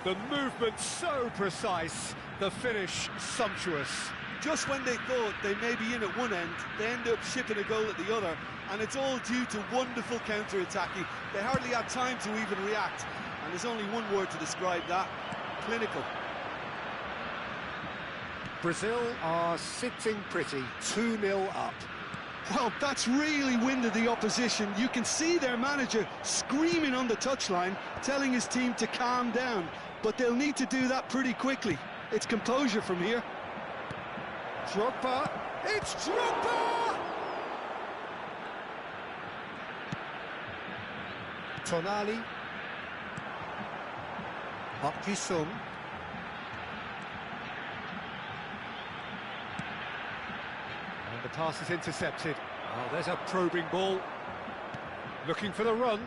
A: The movement so precise, the finish sumptuous.
D: Just when they thought they may be in at one end, they end up shipping a goal at the other, and it's all due to wonderful counter-attacking. They hardly had time to even react, and there's only one word to describe that: clinical.
A: Brazil are sitting pretty, 2-0 up.
D: Well, that's really winded the opposition. You can see their manager screaming on the touchline, telling his team to calm down. But they'll need to do that pretty quickly. It's composure from here.
A: Drogba, it's Drogba! Tonali. Park Ji-sung. And the pass is intercepted. Oh, there's a probing ball. Looking for the run.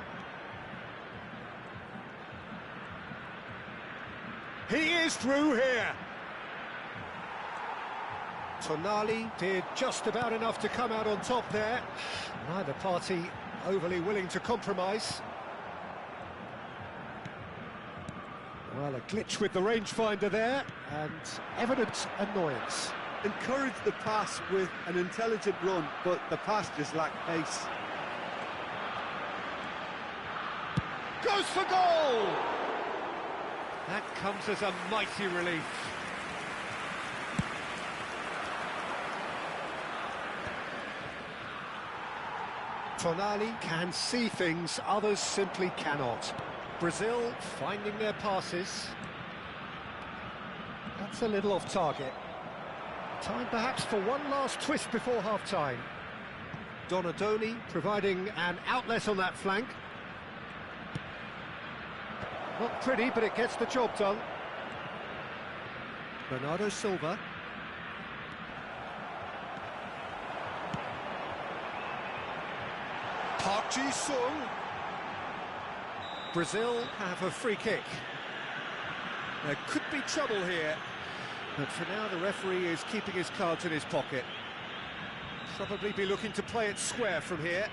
A: He is through here. Tonali did just about enough to come out on top there. Neither party overly willing to compromise. Well, a glitch with the rangefinder there, and evident annoyance.
D: Encourage the pass with an intelligent run, but the pass just lacked pace.
A: Goes for goal! That comes as a mighty relief. Tonali can see things others simply cannot. Brazil finding their passes. That's a little off target. Time perhaps for one last twist before half-time. Donadoni providing an outlet on that flank. Not pretty, but it gets the job done. Bernardo Silva. Park Ji-sung. Brazil have a free kick. There could be trouble here, but for now the referee is keeping his cards in his pocket. Probably be looking to play it square from here.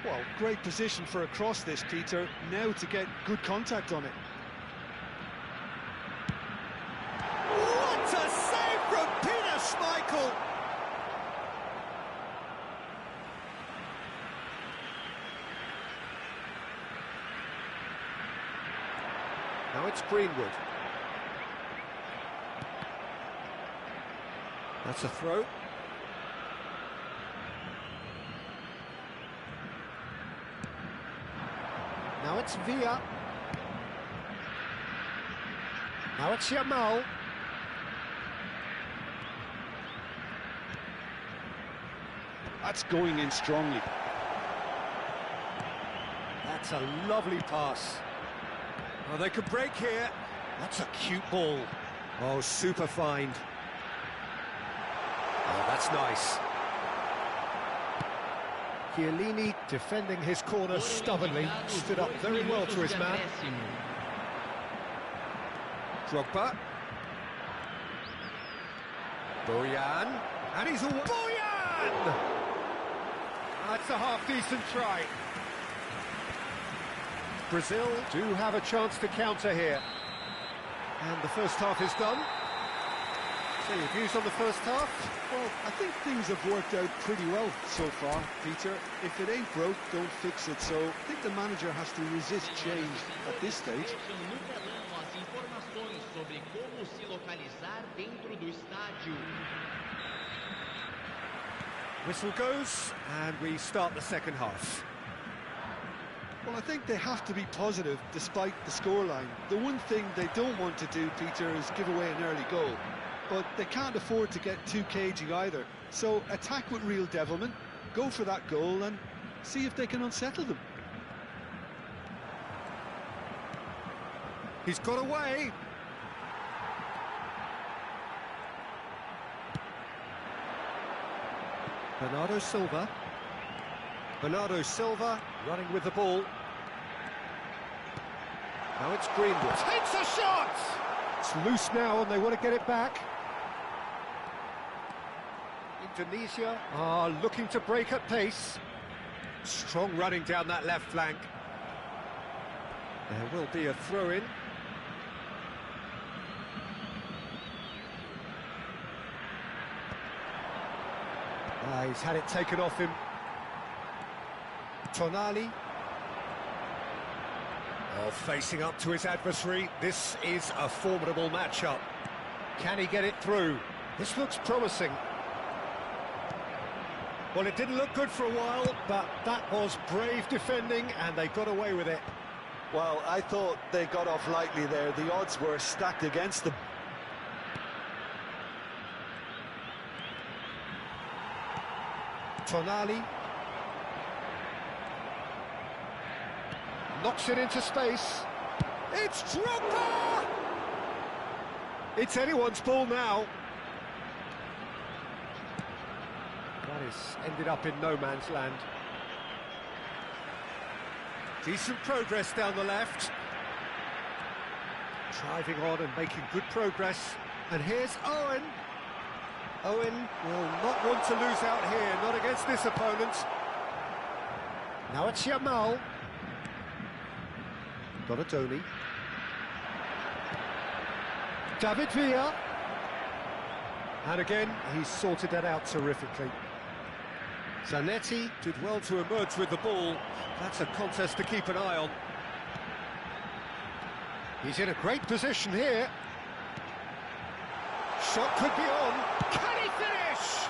D: Well, great position for a cross this, Peter. Now to get good contact on it.
A: What a save from Peter Schmeichel! Now it's Greenwood. That's a throw. Now it's Villa. Now it's Yamal.
D: That's going in strongly.
A: That's a lovely pass. Oh, they could break here. That's a cute ball. Oh, super find. Oh, that's nice. Chiellini defending his corner stubbornly, stood up very well to his man. Drogba. Boyan. And he's all... Boyan! That's a half-decent try. Brazil do have a chance to counter here. And the first half is done. So your views on the first half?
D: Well, I think things have worked out pretty well so far, Peter. If it ain't broke, don't fix it. So I think the manager has to resist change at this stage.
A: Whistle goes, and we start the second half.
D: Well, I think they have to be positive despite the scoreline. The one thing they don't want to do, Peter, is give away an early goal. But they can't afford to get too cagey either. So attack with real devilment, go for that goal and see if they can unsettle them.
A: He's got away. Bernardo Silva. Bernardo Silva running with the ball. Now it's Greenwood. Takes a shot! It's loose now and they want to get it back. Indonesia are looking to break at pace. Strong running down that left flank. There will be a throw-in. He's had it taken off him. Tonali. Oh, facing up to his adversary. This is a formidable matchup. Can he get it through? This looks promising. Well, it didn't look good for a while, but that was brave defending, and they got away with it.
D: Well, I thought they got off lightly there. The odds were stacked against them.
A: Tonali. Knocks it into space. It's Drogba! It's anyone's ball now. That is ended up in no man's land. Decent progress down the left. Driving on and making good progress. And here's Owen. Owen will not want to lose out here, not against this opponent. Now it's Yamal. Donatoni. David Villa. And again, he's sorted that out terrifically. Zanetti did well to emerge with the ball. That's a contest to keep an eye on. He's in a great position here. Shot could be on. Can he finish?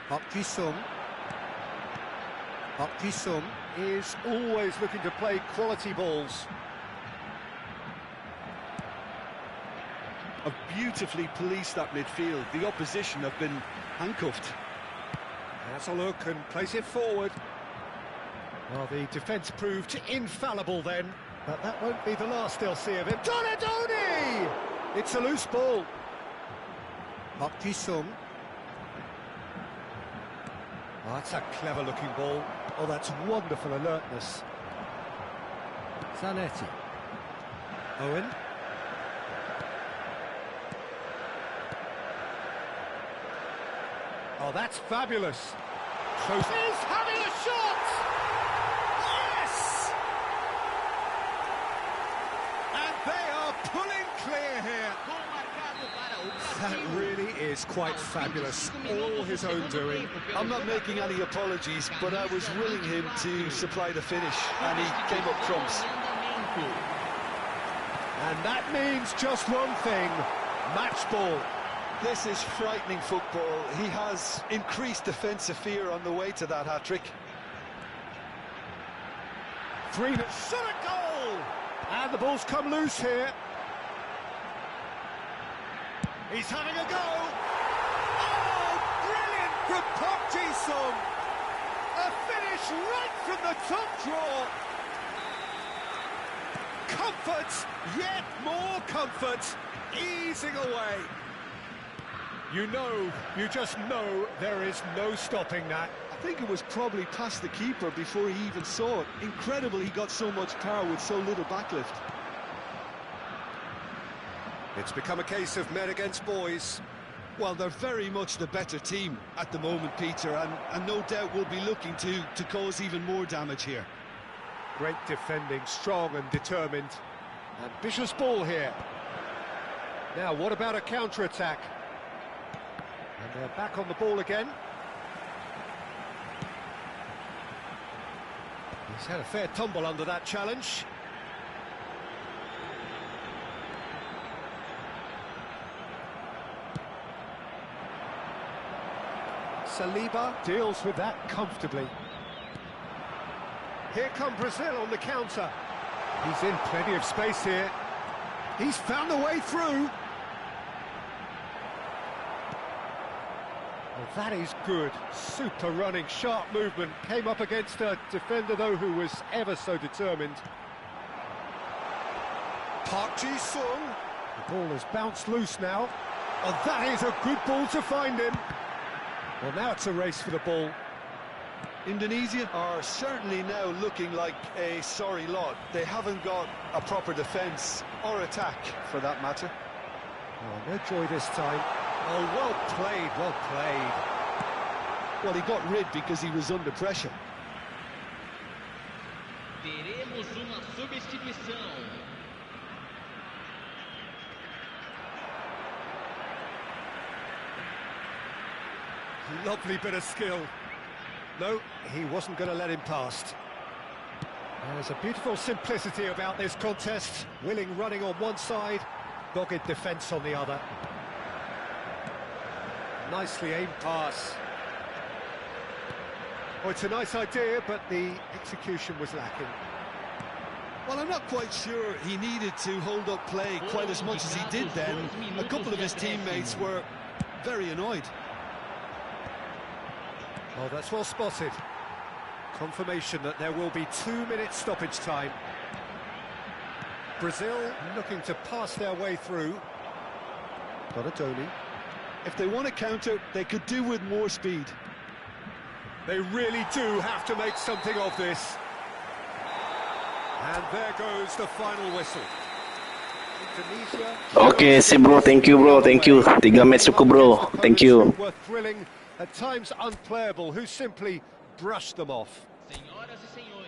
A: Park Ji-sung. Park Ji-sung is always looking to play quality balls.
D: Have beautifully policed that midfield. The opposition have been handcuffed.
A: Has a look and plays it forward. Well, the defence proved infallible then, but that won't be the last they'll see of him. Donadoni! It's a loose ball. Park Ji-sung. Oh, that's a clever-looking ball. Oh, that's wonderful alertness. Zanetti. Owen. Oh, that's fabulous. Close. He's having a shot! Yes! And they are pulling clear here. That really is quite fabulous. All his own doing.
D: I'm not making any apologies, but I was willing him to supply the finish, and he came up trumps.
A: And that means just one thing, match ball.
D: This is frightening football. He has increased defensive fear on the way to that hat-trick.
A: 3 shot a goal! And the ball's come loose here. He's having a go! Oh, brilliant from Park Ji-sung! A finish right from the top draw! Comfort, yet more comfort, easing away. You just know there is no stopping that.
D: I think it was probably past the keeper before he even saw it. Incredible he got so much power with so little backlift.
A: It's become a case of men against boys.
D: Well, they're very much the better team at the moment, Peter, and no doubt will be looking to cause even more damage here.
A: Great defending, strong and determined. Ambitious ball here. Now, what about a counter-attack? And they're back on the ball again. He's had a fair tumble under that challenge. Saliba deals with that comfortably. Here come Brazil on the counter. He's in plenty of space here. He's found the way through. Well, that is good. Super running, sharp movement. Came up against a defender, though, who was ever so determined. Park Ji-sung. The ball has bounced loose now. Oh, that is a good ball to find him. Well, now it's a race for the ball.
D: Indonesia are certainly now looking like a sorry lot. They haven't got a proper defence or attack, for that matter.
A: Oh, no joy this time. Oh, well played, well played.
D: Well, he got rid because he was under pressure.
B: Teremos uma substituição.
A: Lovely bit of skill. No, he wasn't going to let him past. There's a beautiful simplicity about this contest. Willing running on one side, dogged defence on the other. Nicely aimed pass. Oh, it's a nice idea, but the execution was lacking.
C: Well, I'm not quite sure he needed to hold up play quite as much as he did then. A couple of his teammates were very annoyed.
A: Oh, that's well spotted. Confirmation that there will be 2-minute stoppage time. Brazil looking to pass their way through. Donadoni.
C: If they want to counter, they could do with more speed.
A: They really do have to make something of this. And there goes the final whistle. Indonesia.
E: Okay, si bro, thank you bro, thank you. 3 match ko bro, thank you.
A: Were thrilling, at times unplayable, who simply brushed them off.
B: Senhoras e senhores.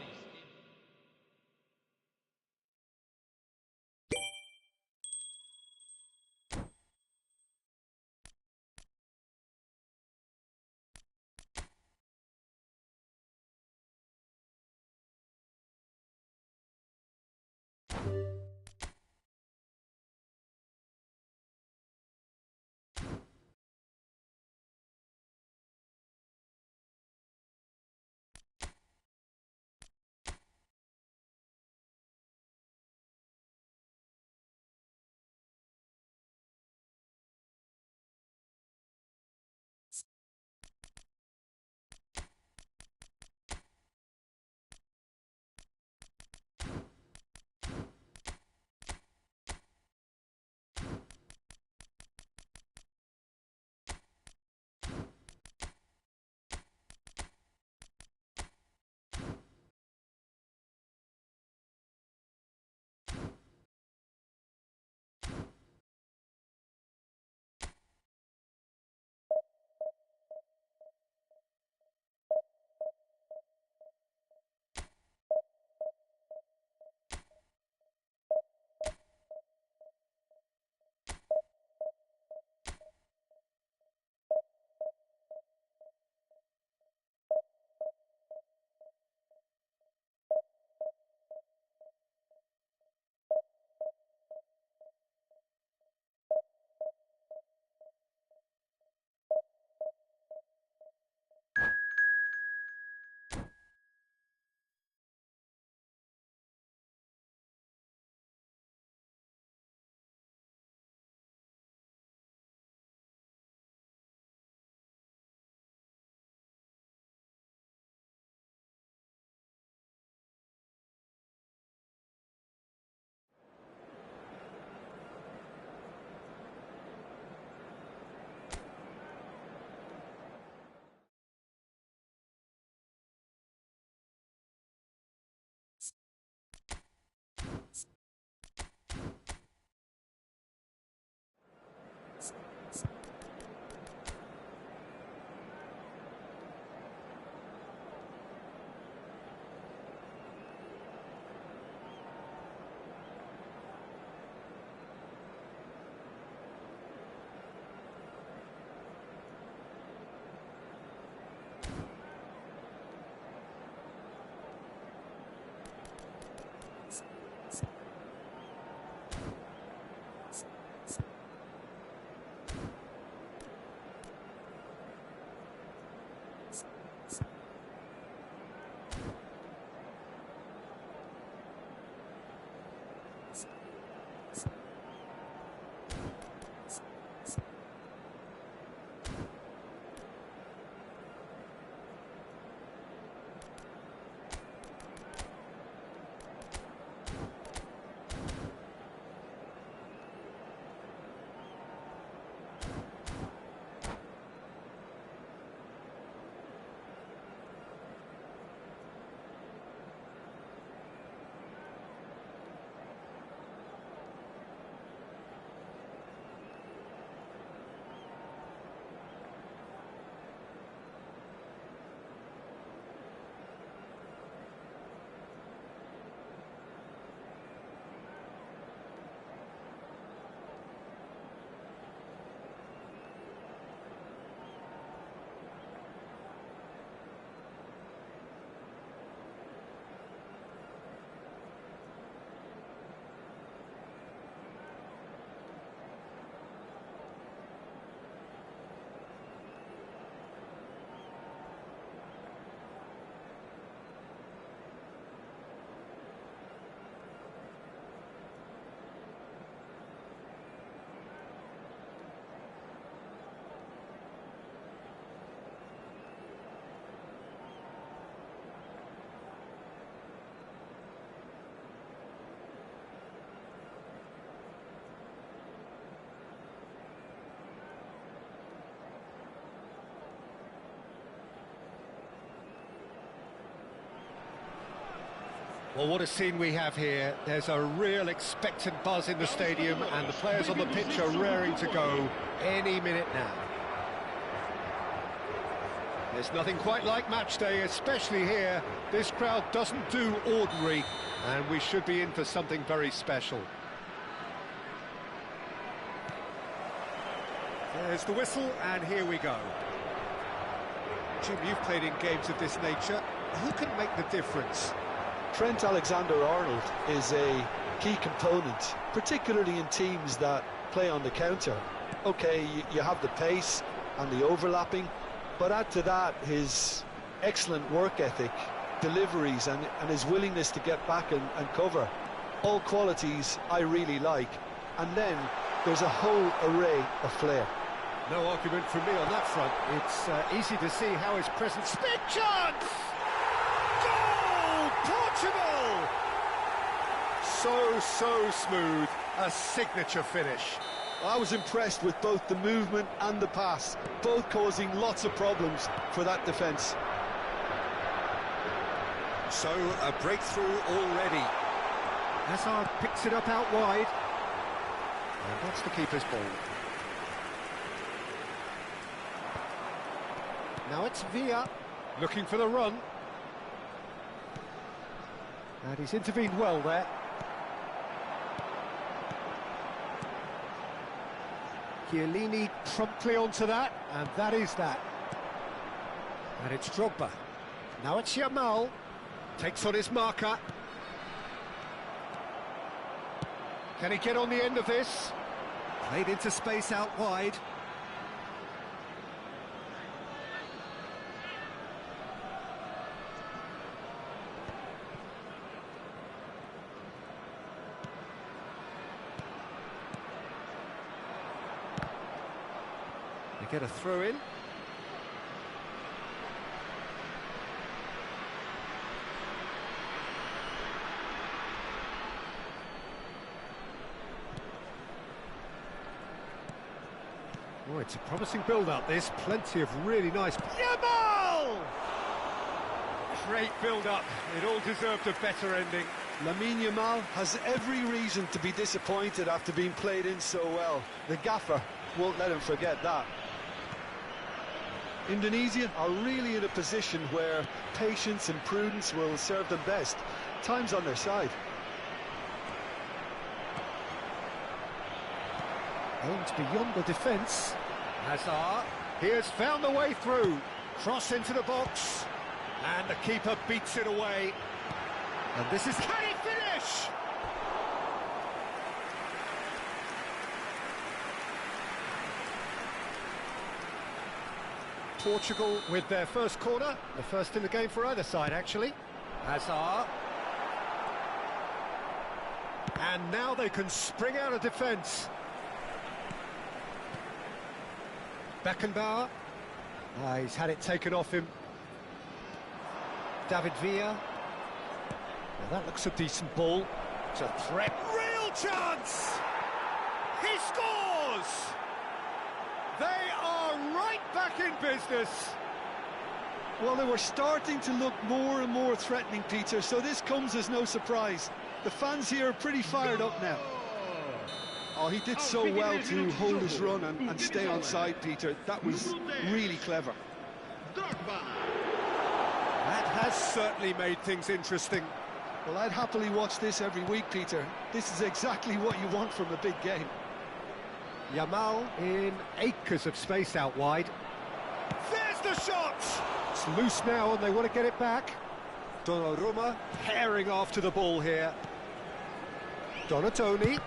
A: Well, what a scene we have here. There's a real expectant buzz in the stadium, and the players on the pitch are raring to go any minute now. There's nothing quite like match day, especially here. This crowd doesn't do ordinary, and we should be in for something very special. There's the whistle, and here we go. Jim, you've played in games of this nature. Who can make the difference?
C: Trent Alexander-Arnold is a key component, particularly in teams that play on the counter. Okay, you have the pace and the overlapping, but add to that his excellent work ethic, deliveries and his willingness to get back and cover. All qualities I really like. And then there's a whole array of flair.
A: No argument from me on that front. It's easy to see how his presence... Big chance! Goal! Portugal! So smooth. A signature finish.
C: I was impressed with both the movement and the pass, both causing lots of problems for that defence.
A: So, a breakthrough already. Hazard picks it up out wide. And that's the keeper's ball. Now it's Villa, looking for the run. And he's intervened well there. Chiellini promptly onto that, and that is that. And it's Drogba. Now it's Yamal. Takes on his marker. Can he get on the end of this? Played into space out wide. They get a throw in. Oh, it's a promising build-up, this. Plenty of really nice... Yamal! Great build-up. It all deserved a better ending.
C: Lamine Yamal has every reason to be disappointed after being played in so well. The gaffer won't let him forget that. Indonesia are really in a position where patience and prudence will serve them best. Time's on their side.
A: Aims beyond the defence. Hazard, he has found the way through. Cross into the box. And the keeper beats it away. And this is... Can he finish? Portugal with their first corner. The first in the game for either side, actually. Hazard. And now they can spring out of defence. Beckenbauer. He's had it taken off him. David Villa. Well, that looks a decent ball. It's a threat. Real chance! He scores! They are right back in business.
C: Well, they were starting to look more and more threatening, Peter, so this comes as no surprise. The fans here are pretty fired up now. Oh, he did so well to hold his run and stay on side, Peter. That was really clever.
A: That has certainly made things interesting.
C: Well, I'd happily watch this every week, Peter. This is exactly what you want from a big game.
A: Yamal in acres of space out wide. There's the shot! It's loose now and they want to get it back. Donnarumma herring after the ball here. Donatoni.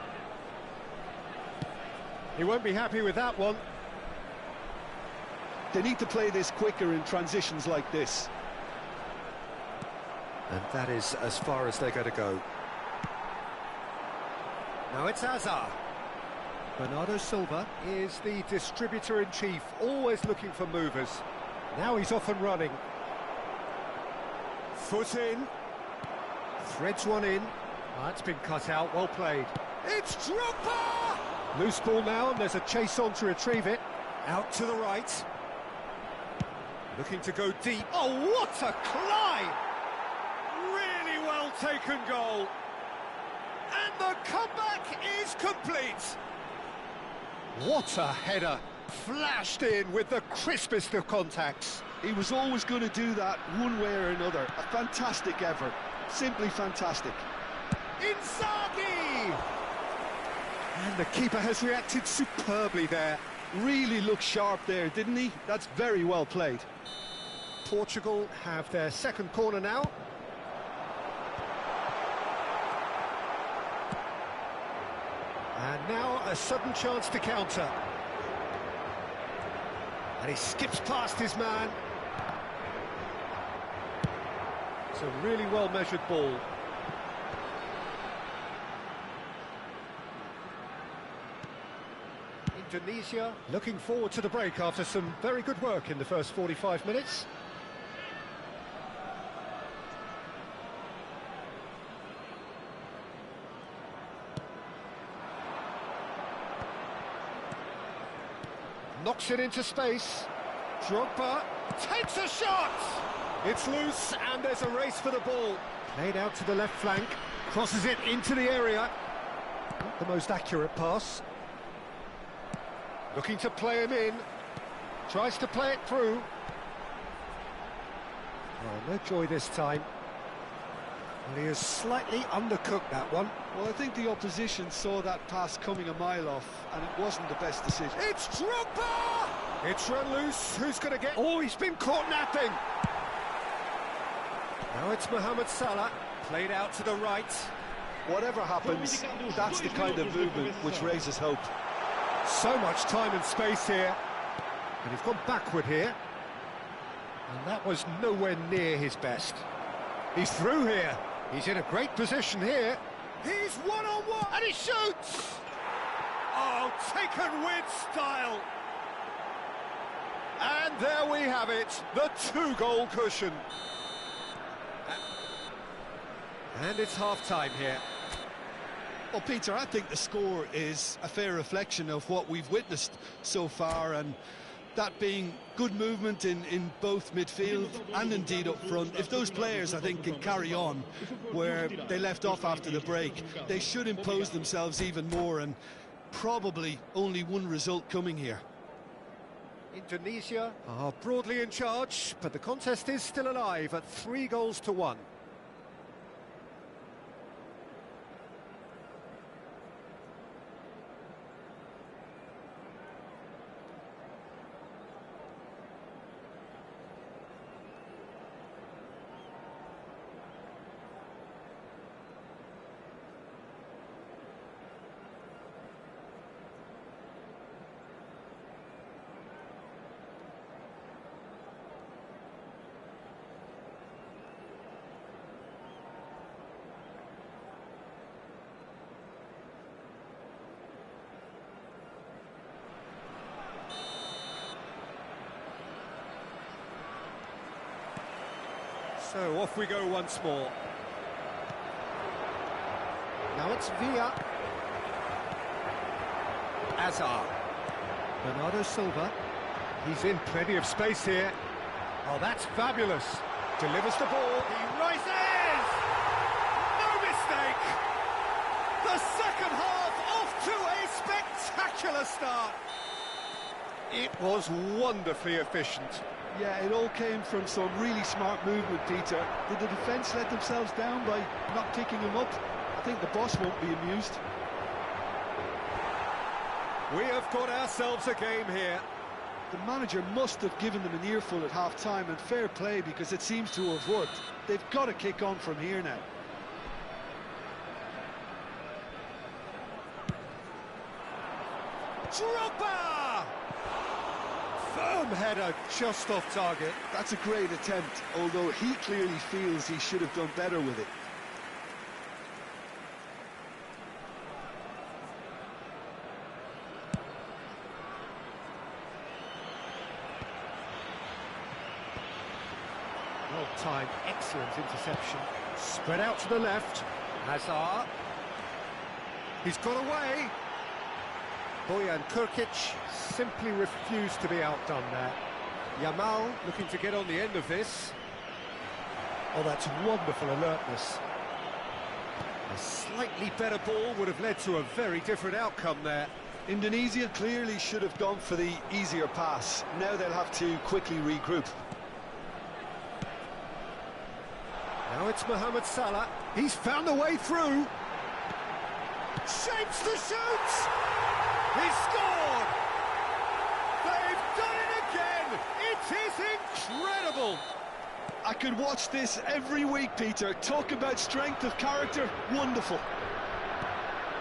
A: He won't be happy with that one.
C: They need to play this quicker in transitions like this.
A: And that is as far as they're going to go. Now it's Hazard. Bernardo Silva is the distributor-in-chief, always looking for movers. Now he's off and running. Foot in. Threads one in. That's been cut out, well played. It's Drogba! Loose ball now, and there's a chase on to retrieve it. Out to the right. Looking to go deep. Oh, what a climb! Really well well-taken goal. And the comeback is complete. What a header. Flashed in with the crispest of contacts.
D: He was always going to do that one way or another. A fantastic effort. Simply fantastic.
A: Inzaghi! And the keeper has reacted superbly there.
D: Really looked sharp there, didn't he? That's very well played.
A: Portugal have their second corner now. And now a sudden chance to counter. And he skips past his man. It's a really well-measured ball. Indonesia looking forward to the break after some very good work in the first 45 minutes. Knocks it into space. Drogba takes a shot! It's loose and there's a race for the ball. Played out to the left flank, crosses it into the area. Not the most accurate pass. Looking to play him in. Tries to play it through. Oh, no joy this time. Well, he has slightly undercooked that one.
D: Well, I think the opposition saw that pass coming a mile off, and it wasn't the best decision.
A: It's Drogba! It's run loose. Who's going to get... Oh, he's been caught napping. Now it's Mohamed Salah. Played out to the right.
D: Whatever happens, that's the kind of movement which raises hope.
A: So much time and space here. And he's gone backward here. And that was nowhere near his best. He's through here. He's in a great position here. He's one-on-one, and he shoots! Oh, taken with style. And there we have it, the two-goal cushion. And it's half-time here.
D: Well, Peter, I think the score is a fair reflection of what we've witnessed so far, and that being good movement in both midfield and indeed up front. If those players, I think, can carry on where they left off after the break, they should impose themselves even more, and probably only one result coming here.
A: Indonesia are broadly in charge, but the contest is still alive at 3-1. So off we go once more. Now it's Villa. Azar. Bernardo Silva. He's in plenty of space here. Oh, that's fabulous. Delivers the ball. He rises! No mistake! The second half off to a spectacular start. It was wonderfully efficient.
D: Yeah, it all came from some really smart movement, Peter. Did the defence let themselves down by not picking him up? I think the boss won't be amused.
A: We have got ourselves a game here.
D: The manager must have given them an earful at half-time, and fair play, because it seems to have worked. They've got to kick on from here now.
A: Drogba! Firm header, just off target.
D: That's a great attempt, although he clearly feels he should have done better with it.
A: Well-timed, excellent interception. Spread out to the left. Hazard. He's got away. Bojan Kurkic simply refused to be outdone there. Yamal looking to get on the end of this. Oh, that's wonderful alertness. A slightly better ball would have led to a very different outcome there.
C: Indonesia clearly should have gone for the easier pass. Now they'll have to quickly regroup.
A: Now it's Mohamed Salah. He's found a way through. Shapes the shoot! He scored! They've done it again! It is incredible!
C: I could watch this every week, Peter. Talk about strength of character. Wonderful.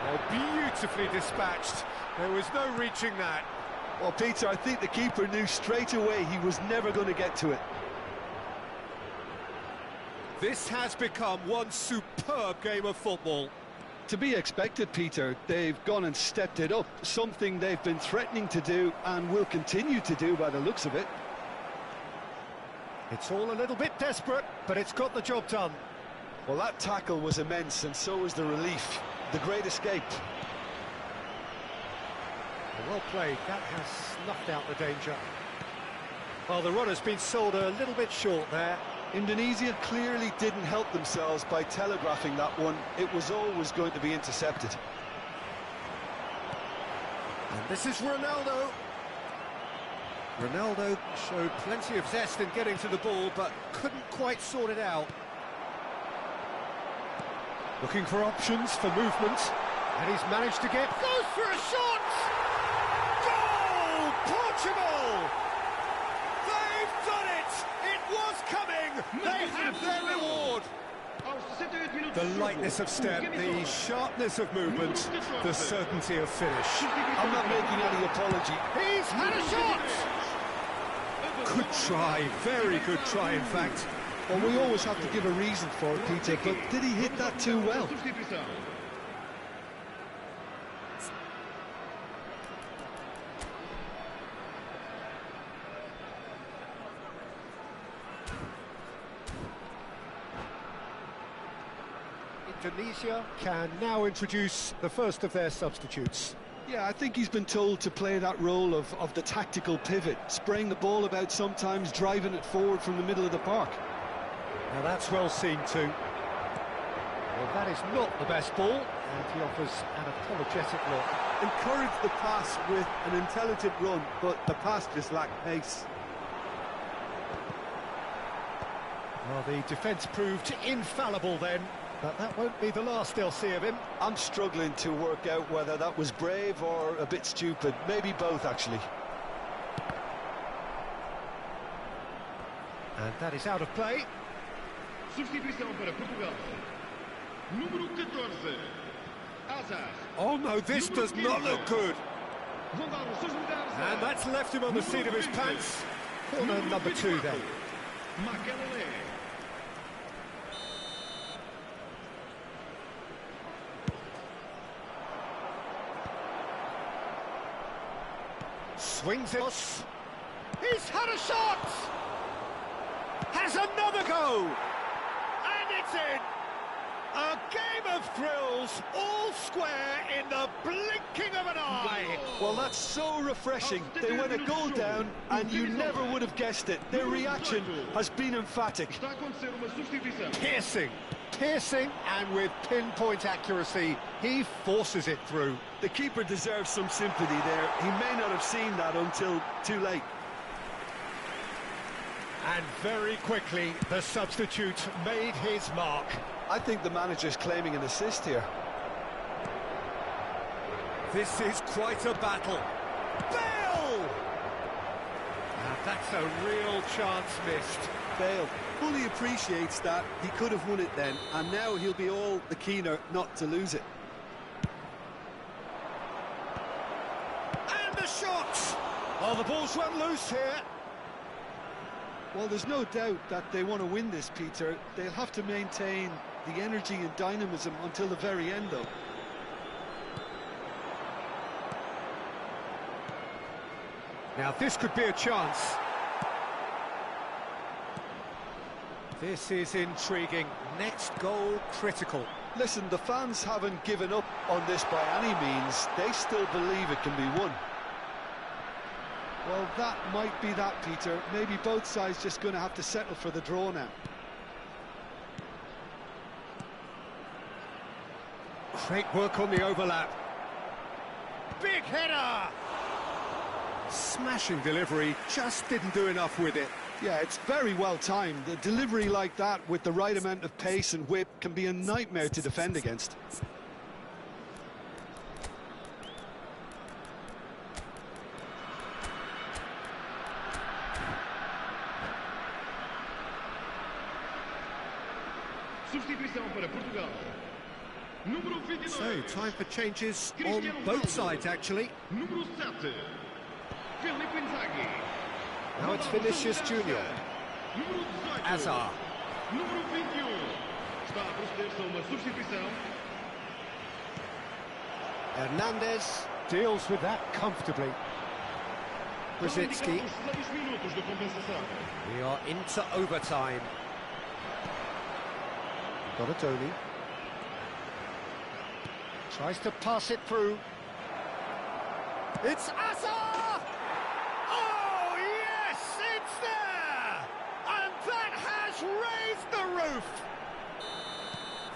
A: Oh, beautifully dispatched. There was no reaching that.
C: Well, Peter, I think the keeper knew straight away he was never going to get to it.
A: This has become one superb game of football.
C: To be expected, Peter. They've gone and stepped it up, something they've been threatening to do and will continue to do by the looks of it.
A: It's all a little bit desperate, but it's got the job done.
C: Well, that tackle was immense, and so was the relief. The great escape.
A: Well played, that has snuffed out the danger. Well, the runner's been sold a little bit short there.
C: Indonesia clearly didn't help themselves by telegraphing that one. It was always going to be intercepted.
A: And this is Ronaldo. Ronaldo showed plenty of zest in getting to the ball, but couldn't quite sort it out. Looking for options for movement, and he's managed to get... Goes for a shot! Goal! Portugal! They've done it! It was coming! They have their reward! The lightness of step, the sharpness of movement, the certainty of finish.
C: I'm not making any apology.
A: He's had a shot! Good try, very good try in fact.
C: Well, we always have to give a reason for it, Peter, but did he hit that too well?
A: Indonesia can now introduce the first of their substitutes.
C: Yeah, I think he's been told to play that role of the tactical pivot, spraying the ball about sometimes, driving it forward from the middle of the park.
A: Now that's well seen too. Well, that is not the best ball, and he offers an apologetic look.
D: Encourage the pass with an intelligent run, but the pass just lacked pace.
A: Well, the defence proved infallible then, but that won't be the last they'll see of him.
C: I'm struggling to work out whether that was brave or a bit stupid. Maybe both, actually.
A: And that is out of play.
F: Substituição para Portugal. Número 14. Azar.
A: Oh no, this does not look good. And that's left him on the seat of his pants. Corner number 2 then. Swings it. He's had a shot! Has another go! And it's in! A game of thrills, all square in the blinking of an eye!
C: Well, that's so refreshing. They went a goal down, and you never would have guessed it. Their reaction has been emphatic.
A: Piercing, piercing, and with pinpoint accuracy, he forces it through.
C: The keeper deserves some sympathy there. He may not have seen that until too late.
A: And very quickly, the substitute made his mark.
C: I think the manager's claiming an assist here.
A: This is quite a battle. Bale! Now that's a real chance missed.
D: Bale fully appreciates that he could have won it then, and now he'll be all the keener not to lose it.
A: And the shot! Oh, the ball's run loose here.
C: Well, there's no doubt that they want to win this, Peter. They'll have to maintain the energy and dynamism until the very end, though.
A: Now this could be a chance. This is intriguing. Next goal critical.
C: Listen, the fans haven't given up on this by any means. They still believe it can be won. Well, that might be that, Peter. Maybe both sides just going to have to settle for the draw now.
A: Great work on the overlap. Big header! Smashing delivery, just didn't do enough with it.
D: Yeah, it's very well timed. The delivery like that with the right amount of pace and whip can be a nightmare to defend against.
F: Substituição para Portugal. Número 22.
A: So, time for changes on both sides, actually.
F: Número 7. Filipe Inzaghi.
A: Now it's Vinicius Junior.
F: Número 18.
A: Hazard.
F: Número 21. Está a proceder-se a uma substituição.
A: Hernandez deals with that comfortably. Brzezinski.
F: 6 minutos de compensação.
A: We are into overtime. Donatoni. Tries to pass it through. It's Hazard! Oh, yes, it's there! And that has raised the roof!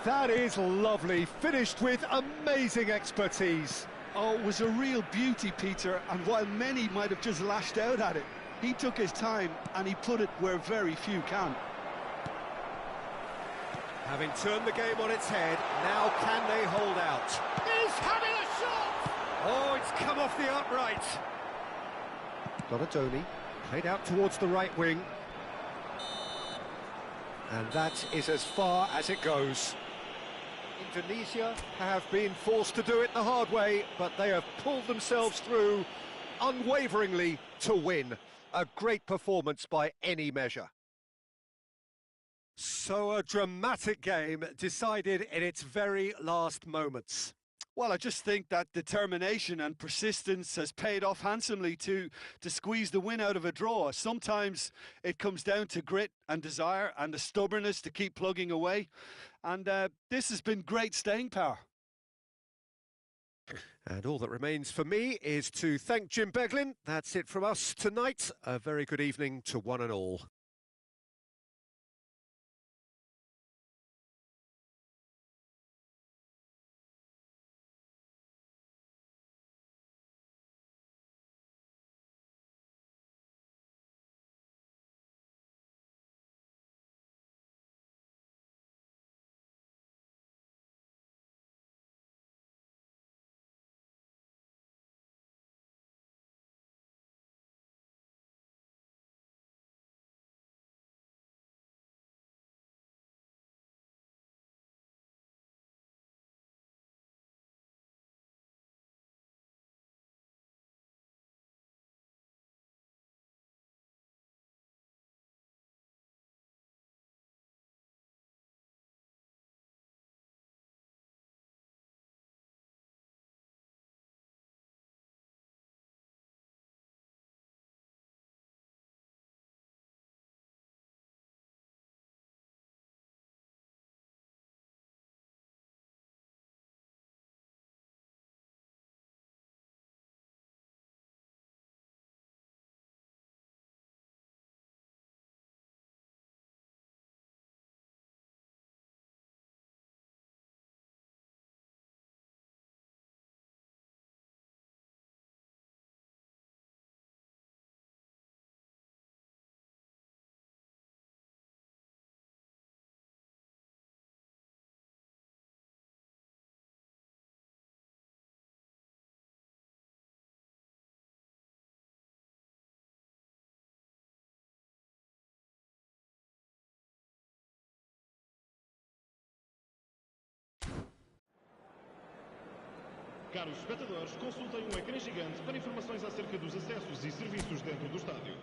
A: That is lovely, finished with amazing expertise.
D: Oh, it was a real beauty, Peter, and while many might have just lashed out at it, he took his time and he put it where very few can.
A: Having turned the game on its head, now can they hold out? He's having a shot! Oh, it's come off the upright. Donatoni, played out towards the right wing. And that is as far as it goes. Indonesia have been forced to do it the hard way, but they have pulled themselves through unwaveringly to win. A great performance by any measure. So a dramatic game decided in its very last moments.
D: Well, I just think that determination and persistence has paid off handsomely to squeeze the win out of a draw. Sometimes it comes down to grit and desire and the stubbornness to keep plugging away. And this has been great staying power.
A: And all that remains for me is to thank Jim Beglin. That's it from us tonight. A very good evening to one and all.
F: Caros espectadores, consultem um ecrã gigante para informações acerca dos acessos e serviços dentro do estádio.